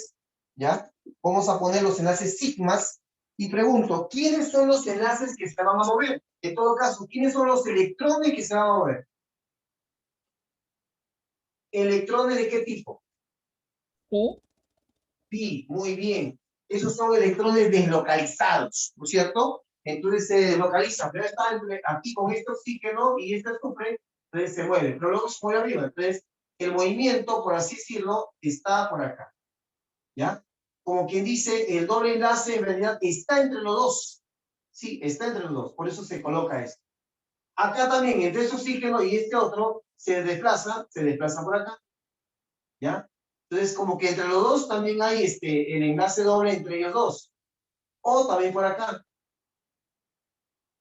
A: ¿ya? Vamos a poner los enlaces sigmas y pregunto, ¿quiénes son los enlaces que se van a mover? En todo caso, ¿quiénes son los electrones que se van a mover? ¿Electrones de qué tipo?
D: Sí.
A: Pi, muy bien. Esos son electrones deslocalizados, ¿no es cierto? Entonces se deslocalizan, pero está aquí con este oxígeno y este azufre, entonces se mueve, pero luego se mueve arriba. Entonces, el movimiento, por así decirlo, está por acá, ¿ya? Como quien dice, el doble enlace en realidad está entre los dos. Sí, está entre los dos, por eso se coloca esto. Acá también, entre ese oxígeno y este otro, se desplaza por acá, ¿ya? Entonces, como que entre los dos también hay el enlace doble entre ellos dos. O también por acá.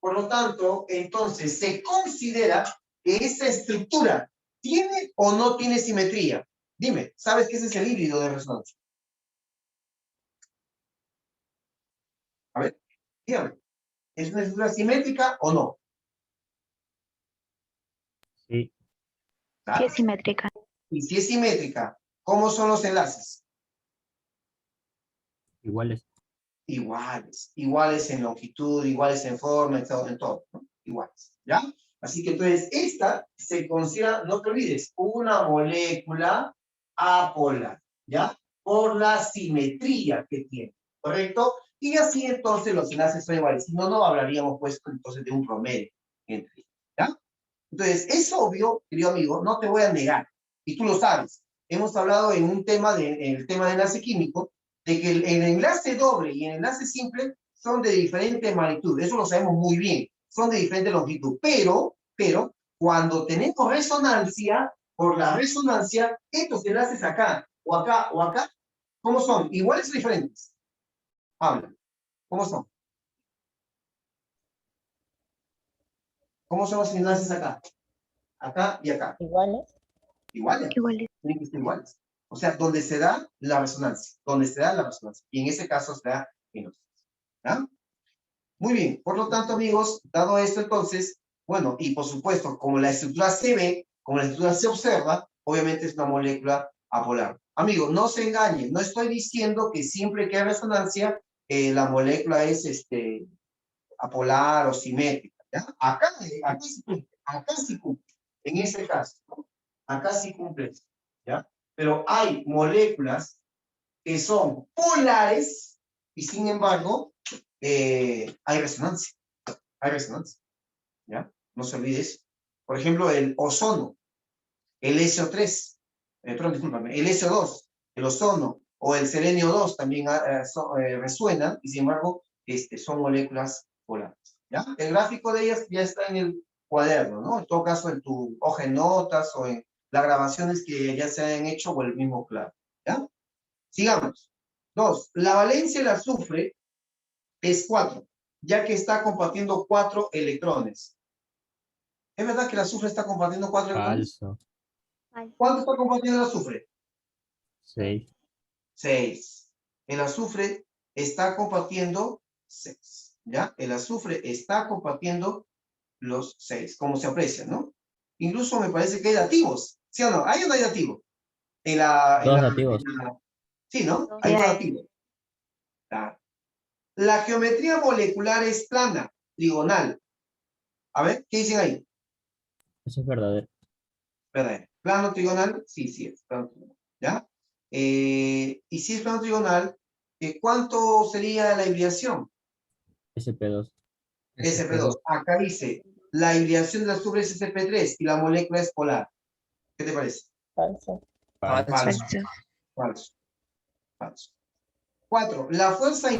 A: Por lo tanto, entonces, se considera que esa estructura tiene o no tiene simetría. Dime, ¿sabes qué ese es el híbrido de resonancia? A ver, dígame. ¿Es una estructura simétrica o no?
B: Sí,
E: Sí
A: ¿Ah?
E: es simétrica.
A: Y si es simétrica, ¿cómo son los enlaces?
B: iguales.
A: Iguales. Iguales en longitud, iguales en forma, en todo, ¿no? Iguales. ¿Ya? Así que entonces, esta se considera, no te olvides, una molécula apolar, ¿ya? Por la simetría que tiene, ¿correcto? Y así entonces los enlaces son iguales. Si no, no hablaríamos pues entonces de un promedio entre ellos, ¿ya? Entonces, es obvio, querido amigo, no te voy a negar, y tú lo sabes. Hemos hablado en un tema en el tema de enlace químico, de que el enlace doble y el enlace simple son de diferente magnitud. Eso lo sabemos muy bien. Son de diferente longitud. Pero, cuando tenemos resonancia, por la resonancia, estos enlaces acá, o acá, o acá, ¿cómo son? ¿Iguales o diferentes? Habla. ¿Cómo son? ¿Cómo son los enlaces acá? Acá y acá.
F: Iguales.
A: Iguales.
E: Iguales.
A: Tienen que ser iguales. O sea, donde se da la resonancia. Donde se da la resonancia. Y en ese caso se da en los. ¿Ya? Muy bien. Por lo tanto, amigos, dado esto entonces, bueno, y por supuesto, como la estructura se ve, como la estructura se observa, obviamente es una molécula apolar. Amigos, no se engañen. No estoy diciendo que siempre que hay resonancia, la molécula es apolar o simétrica. ¿Ya? Acá sí cumple. Acá sí cumple. En ese caso, ¿no? Acá sí cumple. ¿Ya? Pero hay moléculas que son polares y sin embargo hay resonancia. Hay resonancia. ¿Ya? No se olvide eso. Por ejemplo, el ozono, el SO3, perdón, discúlpame, el SO2, el ozono o el selenio 2 también resuenan y sin embargo son moléculas polares. ¿Ya? El gráfico de ellas ya está en el cuaderno, ¿no? En todo caso, en tu hoja de notas o en las grabaciones que ya se hayan hecho o el mismo claro. ¿Ya? Sigamos. 2. La valencia del azufre es 4, ya que está compartiendo 4 electrones. ¿Es verdad que el azufre está compartiendo 4 electrones?
B: Falso.
A: ¿Cuánto está compartiendo el azufre?
B: 6.
A: 6. El azufre está compartiendo 6. ¿Ya? El azufre está compartiendo los 6, como se aprecia, ¿no? Incluso me parece que hay dativos. ¿Sí o no? ¿Hay o no hay dativo?
B: Dos dativos.
A: Sí, ¿no?
E: Sí,
A: Hay dos
E: hay.
A: dativos. La geometría molecular es plana, trigonal. A ver, ¿qué dicen ahí?
B: Eso es verdadero.
A: ¿Verdad? ¿Plano trigonal? Sí, sí es plano trigonal. ¿Ya? Y si es plano trigonal, ¿cuánto sería la hibridación?
B: SP2.
A: SP2. Acá dice, la hibridación del azufre es SP3 y la molécula es polar. ¿Qué te parece?
F: Falso.
B: Falso.
A: Falso.
E: Falso.
A: Falso. Falso. 4. La fuerza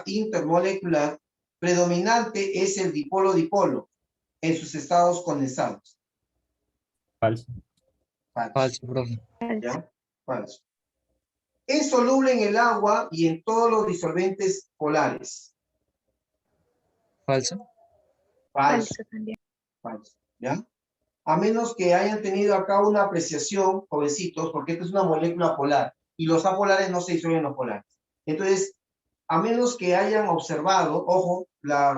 A: intermolecular predominante es el dipolo-dipolo en sus estados condensados.
B: Falso.
A: Falso.
C: Falso, profe.
E: Falso.
A: ¿Ya? Falso. Es soluble en el agua y en todos los disolventes polares.
C: Falso.
A: Falso.
E: Falso también.
A: Falso. ¿Ya? A menos que hayan tenido acá una apreciación, jovencitos, porque esta es una molécula polar y los apolares no se disuelven en los polares. Entonces, a menos que hayan observado, ojo,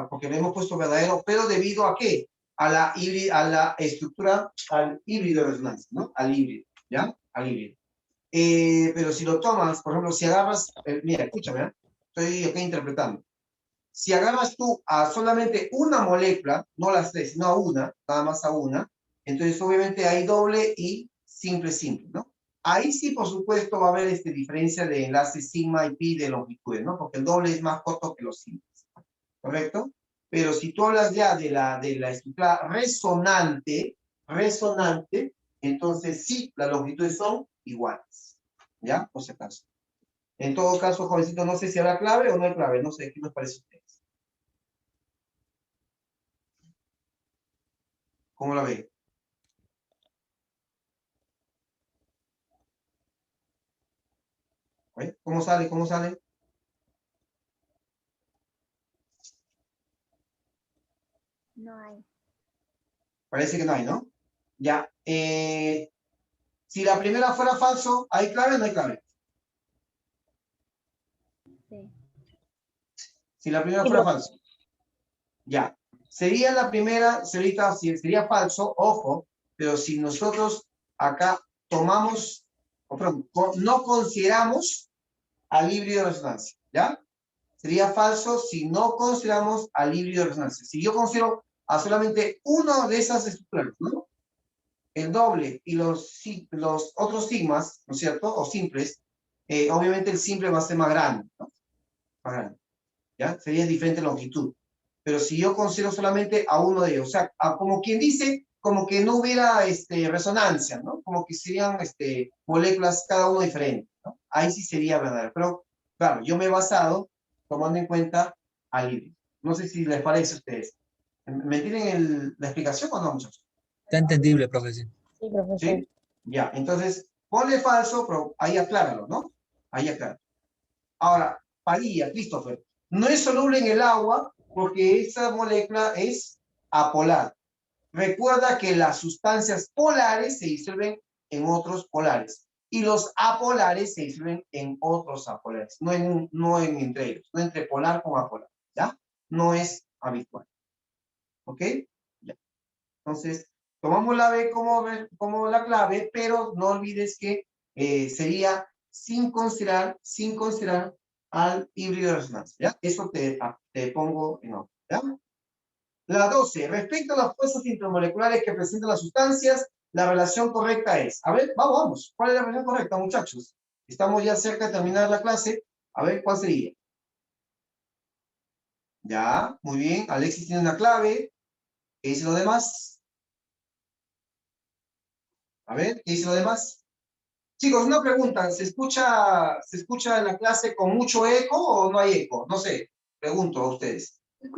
A: porque le hemos puesto verdadero, pero debido a qué? A la estructura, al híbrido de resonancia, ¿no? Al híbrido, ¿ya? Al híbrido. Pero si lo tomas, por ejemplo, si agarras, mira, escúchame, ¿eh? Estoy aquí interpretando. Si agarras tú a solamente una molécula, no las tres, sino a una, nada más a una, entonces obviamente hay doble y simple, ¿no? Ahí sí, por supuesto, va a haber diferencia de enlace sigma y pi de longitudes, ¿no? Porque el doble es más corto que los simples, ¿correcto? Pero si tú hablas ya de la estructura resonante, entonces sí, las longitudes son iguales, ¿ya? Por si acaso. En todo caso, jovencito, no sé si habrá clave o no hay clave, no sé, ¿qué les parece a ustedes? ¿Cómo la ve? A ver, ¿cómo sale? ¿Cómo sale?
E: No hay.
A: Parece que no hay, ¿no? Ya. Si la primera fuera falso, ¿hay clave o no hay clave?
E: Sí.
A: Si la primera fuera falso. Ya. Sería la primera, sería falso, ojo, pero si nosotros acá tomamos, o perdón, no consideramos al híbrido de resonancia, ¿ya? Sería falso si no consideramos al híbrido de resonancia. Si yo considero a solamente una de esas estructuras, ¿no? El doble y los otros sigmas, ¿no es cierto? O simples, obviamente el simple va a ser más grande, ¿no? Más grande, ¿ya? Sería diferente longitud. Pero si yo considero solamente a uno de ellos, o sea, como quien dice, como que no hubiera resonancia, ¿no? Como que serían moléculas cada uno diferente, ¿no? Ahí sí sería verdadero. Pero, claro, yo me he basado tomando en cuenta al híbrido. No sé si les parece a ustedes. ¿Me entienden la explicación o no, muchachos?
C: Está entendible, profesor.
E: Sí, profesor.
A: ¿Sí? Ya, entonces, ponle falso, pero ahí acláralo, ¿no? Ahí acláralo. Ahora, Padilla, Christopher, no es soluble en el agua porque esa molécula es apolar. Recuerda que las sustancias polares se disuelven en otros polares y los apolares se disuelven en otros apolares, no en entre ellos, no entre polar con apolar, ¿ya? No es habitual. ¿Ok? Ya. Entonces, tomamos la B como la clave, pero no olvides que sería sin considerar al híbrido de resonancia, ¿ya? Eso te pongo en orden, ¿ya? La 12, respecto a las fuerzas intermoleculares que presentan las sustancias, la relación correcta es, a ver, vamos, ¿cuál es la relación correcta, muchachos? Estamos ya cerca de terminar la clase, a ver, ¿cuál sería? Ya, muy bien, Alexis tiene una clave, ¿qué dice lo demás? A ver, ¿qué dice lo demás? Chicos, una pregunta, ¿se escucha en la clase con mucho eco o no hay eco? No sé, pregunto a ustedes.
C: Se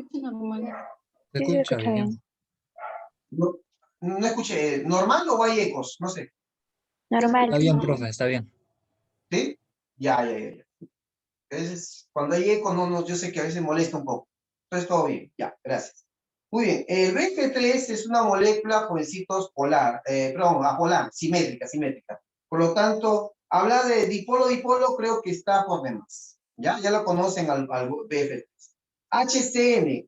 E: Sí, se
C: escucha
E: escucha
C: bien.
E: bien.
A: No, no escuché, ¿normal o hay ecos? No sé,
E: Normal.
C: Está bien, profe, está bien.
A: ¿sí? Ya. A veces, cuando hay eco, yo sé que a veces molesta un poco. Entonces, todo bien, ya, gracias. Muy bien, el BF3 es una molécula, jovencitos, apolar, simétrica. Por lo tanto, hablar de dipolo-dipolo creo que está por demás. Ya lo conocen al BF3. HCN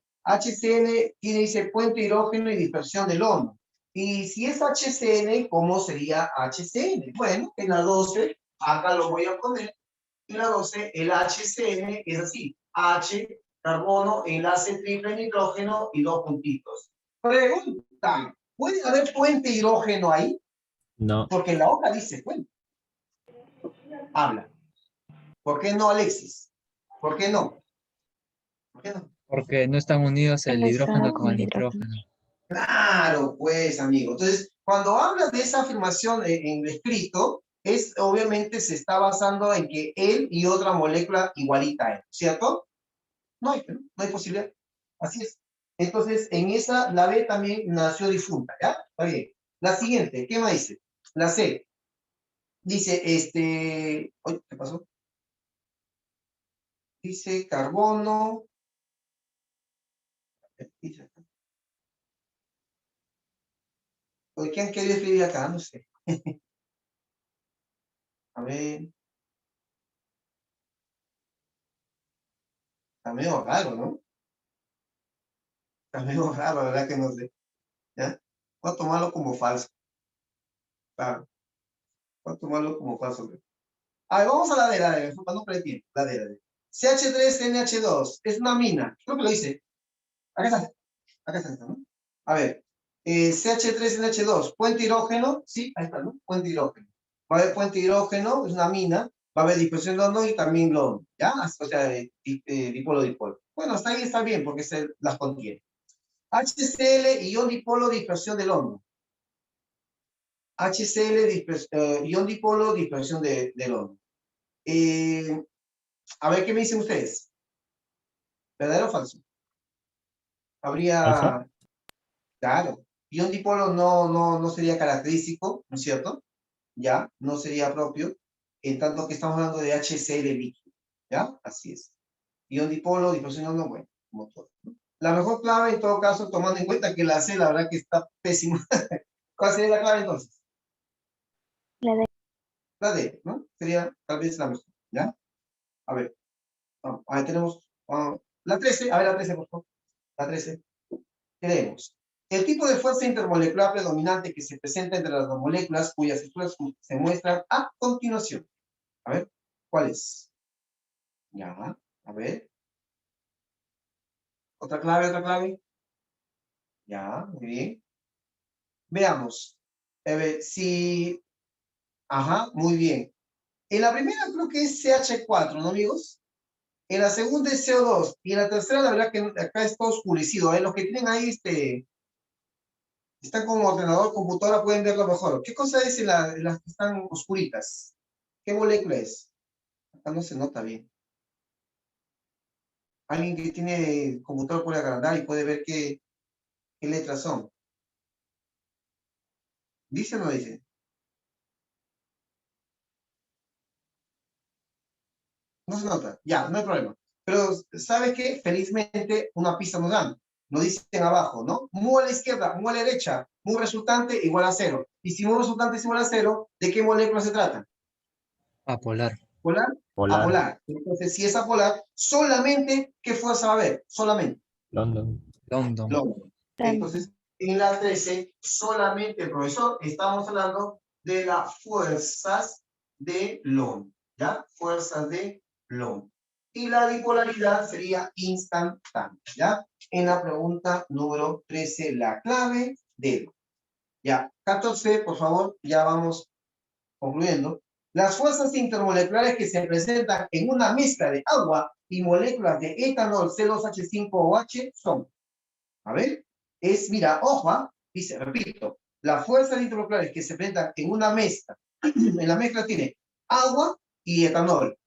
A: dice puente hidrógeno y dispersión del ONU. Y si es HCN, ¿cómo sería HCN? Bueno, en la 12, acá lo voy a poner. En la 12, el HCN es así. H, carbono, enlace triple nitrógeno y dos puntitos. Pregunta, ¿puede haber puente hidrógeno ahí?
B: No,
A: Porque en la hoja dice puente. Habla. ¿Por qué no, Alexis? ¿Por qué no? ¿Por qué no?
C: Porque no están unidos el
E: Solo
C: hidrógeno
E: son
C: con el
E: hidrógeno.
C: nitrógeno.
A: Claro, pues, amigo. Entonces, cuando hablas de esa afirmación en escrito, obviamente se está basando en que él y otra molécula igualita a él, ¿cierto? No hay posibilidad. Así es. Entonces, en esa, la B también nació difunta, ¿ya? Está bien. La siguiente, ¿qué me dice? La C. Dice, oye, ¿qué pasó? Dice carbono. Dice acá. Oye, ¿qué han querido escribir acá? No sé. A ver. Está medio raro, ¿no? Está medio raro, la verdad que no sé. ¿Ya? Voy a tomarlo como falso. Claro. Voy a tomarlo como falso. A ver, vamos a la D, para no perder tiempo. La D. CH3NH2 es una mina. Creo que lo hice. Acá está, ¿no? A ver, CH3NH2, puente hidrógeno, sí, ahí está, ¿no? Puente hidrógeno. Va a haber puente hidrógeno, es una mina, va a haber dispersión de ONU y también LON, ¿ya? O sea, dipolo. Bueno, hasta ahí está bien porque se las contiene. HCl, ion dipolo, dispersión del ONU. HCl, ion dipolo, dispersión del ONU. A ver, ¿qué me dicen ustedes? ¿Verdadero o falso?
B: falso.
A: Habría, claro, ion dipolo no sería característico, ¿no es cierto? Ya, no sería propio. en tanto que estamos hablando de HCl líquido, ¿ya? Así es. Ion dipolo, dispersión de iones, bueno, como todo, ¿no? La mejor clave, en todo caso, tomando en cuenta que la C, la verdad que está pésima. ¿Cuál sería la clave entonces?
E: La D.
A: La D, ¿no? Sería tal vez la mejor, ¿ya? A ver, ahí tenemos la 13, a ver la 13, por favor. La 13. Tenemos el tipo de fuerza intermolecular predominante que se presenta entre las dos moléculas cuyas estructuras se muestran a continuación. A ver, ¿cuál es? Ya, a ver. Otra clave, otra clave. Ya, muy bien. Veamos. A ver, si... Ajá, muy bien. En la primera creo que es CH4, ¿no, amigos? En la segunda es CO2. Y en la tercera, la verdad que acá está oscurecido. Los que tienen ahí, están con ordenador, computadora, pueden verlo mejor. ¿Qué cosa es en las que están oscuritas? ¿Qué molécula es? Acá no se nota bien. Alguien que tiene computador puede agrandar y puede ver qué letras son. ¿Dice o no dice? No se nota. Ya, no hay problema. Pero, ¿sabes qué? Felizmente, una pista nos dan. Nos dicen abajo, ¿no? Mu a la izquierda, mu a la derecha, mu resultante igual a 0. Y si mu resultante es igual a 0, ¿de qué molécula se trata?
C: Apolar.
A: ¿Polar?
B: Polar.
A: Apolar. Entonces, si es apolar, solamente, ¿qué fuerza va a haber? Solamente.
B: London.
C: London.
A: London. Entonces, en la 13, solamente, profesor, estamos hablando de las fuerzas de London, ¿ya? Fuerzas de London. Y la dipolaridad sería instantánea, ¿ya? En la pregunta número 13, la clave de London. Ya, 14, por favor, ya vamos concluyendo. Las fuerzas intermoleculares que se presentan en una mezcla de agua y moléculas de etanol C2H5OH son, a ver, mira, ojo, dice, repito, las fuerzas intermoleculares que se presentan en una mezcla, en la mezcla tiene agua y etanol,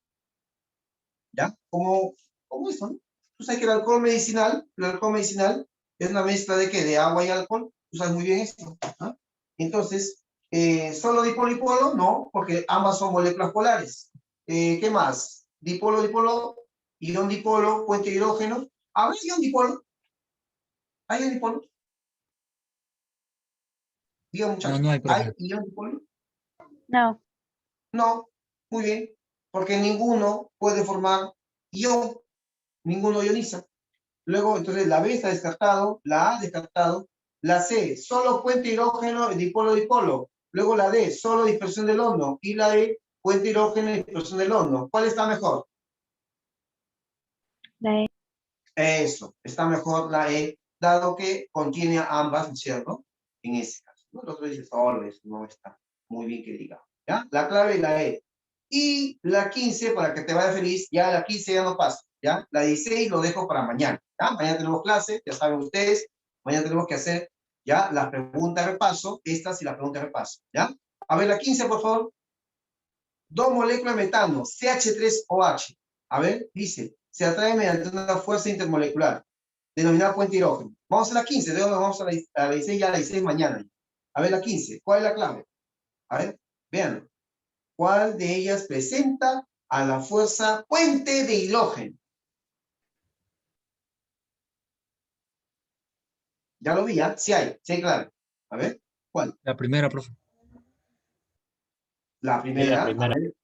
A: ¿ya? Como eso, ¿no? Tú sabes que el alcohol medicinal es una mezcla de ¿qué? De agua y alcohol, tú sabes muy bien esto, ¿no? Entonces, ¿solo dipolo y polo? No, porque ambas son moléculas polares. ¿Qué más? Dipolo, dipolo, ion dipolo, puente de hidrógeno. A ver, ion dipolo. ¿Hay ion dipolo? Diga, muchachos.
C: No, no hay,
A: ¿Hay
C: profe.
A: ion dipolo?
E: No.
A: No, muy bien. Porque ninguno puede formar ion, ninguno ioniza. Luego, entonces, la B está descartado, la A descartado, la C, solo puente hidrógeno, dipolo, dipolo. Luego la D, solo dispersión del horno. Y la E, puente hidrógeno y dispersión del horno. ¿Cuál está mejor?
E: La E.
A: Eso, está mejor la E, dado que contiene a ambas, ¿cierto? En ese caso, ¿no? El otro dice solo, eso no está muy bien que diga. ¿Ya? La clave es la E. Y la 15, para que te vaya feliz, ya la 15 ya no pasa, ¿ya? La 16 lo dejo para mañana, ¿ya? Mañana tenemos clase, ya saben ustedes, mañana tenemos que hacer, ¿ya? Las preguntas de repaso, estas y las preguntas de repaso, ¿ya? A ver, la 15, por favor. Dos moléculas de metano, CH3OH. A ver, dice, se atrae mediante una fuerza intermolecular, denominada puente hidrógeno. Vamos a la 15, luego vamos a la 16, ya a la 16 mañana. A ver, la 15, ¿cuál es la clave? A ver, vean. ¿Cuál de ellas presenta a la fuerza puente de hidrógeno? Ya lo vi, ¿ya? Sí hay, claro. A ver, ¿cuál?
C: La primera, profe.
A: La primera.
B: la primera.
A: A ver.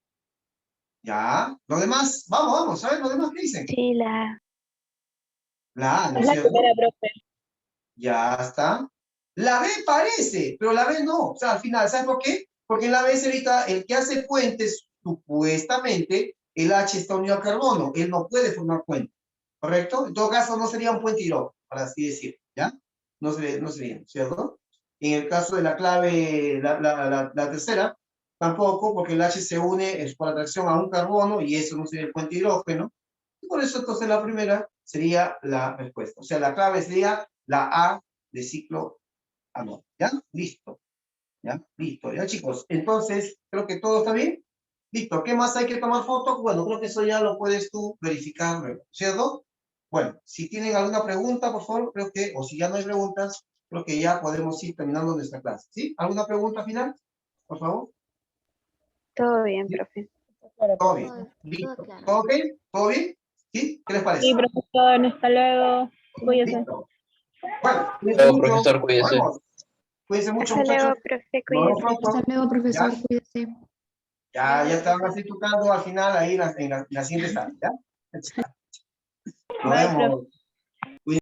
A: Ya. Los demás, vamos, a ver, los demás, ¿qué dicen?
E: Sí, la
A: La A, ¿no
F: Es
A: es
F: la
A: cierto?
F: primera, profe.
A: Ya está. La B parece, pero la B no. O sea, al final, ¿sabes por qué? Porque en la B, ahorita, el que hace puentes, supuestamente, el H está unido al carbono. Él no puede formar puente. ¿Correcto? En todo caso, no sería un puente hidrógeno, para así decir. ¿Ya? No sería, ¿cierto? En el caso de la clave, la tercera, tampoco, porque el H se une es por atracción a un carbono y eso no sería el puente hidrógeno. Y por eso, entonces, la primera sería la respuesta. O sea, la clave sería la A de ciclo anónico. ¿Ya? Listo. ¿Ya? Listo. ¿Ya, chicos? Entonces, creo que todo está bien. Listo. ¿Qué más hay que tomar foto? Bueno, creo que eso ya lo puedes tú verificar luego, ¿cierto? Bueno, si tienen alguna pregunta, por favor, creo que, o si ya no hay preguntas, creo que ya podemos ir terminando nuestra clase. ¿Sí? ¿Alguna pregunta final? Por favor.
E: todo bien,
A: Sí.
E: profe.
A: Todo bien. Listo. ¿Todo ok? ¿Todo bien? ¿Sí? ¿Qué les parece?
D: Sí, profesor, hasta luego. Cuídese.
A: Listo. Bueno,
H: Luego, profesor, cuídese.
A: Nos vemos. Cuídense mucho,
E: Hasta luego,
A: muchachos.
E: profe,
A: Nos vemos
E: cuídese.
A: pronto.
I: luego, profesor,
A: ¿Ya?
I: cuídese.
A: Ya te van a seguir tocando al final ahí en la siguiente sala, ¿ya? Nos
D: Bye,
A: vemos.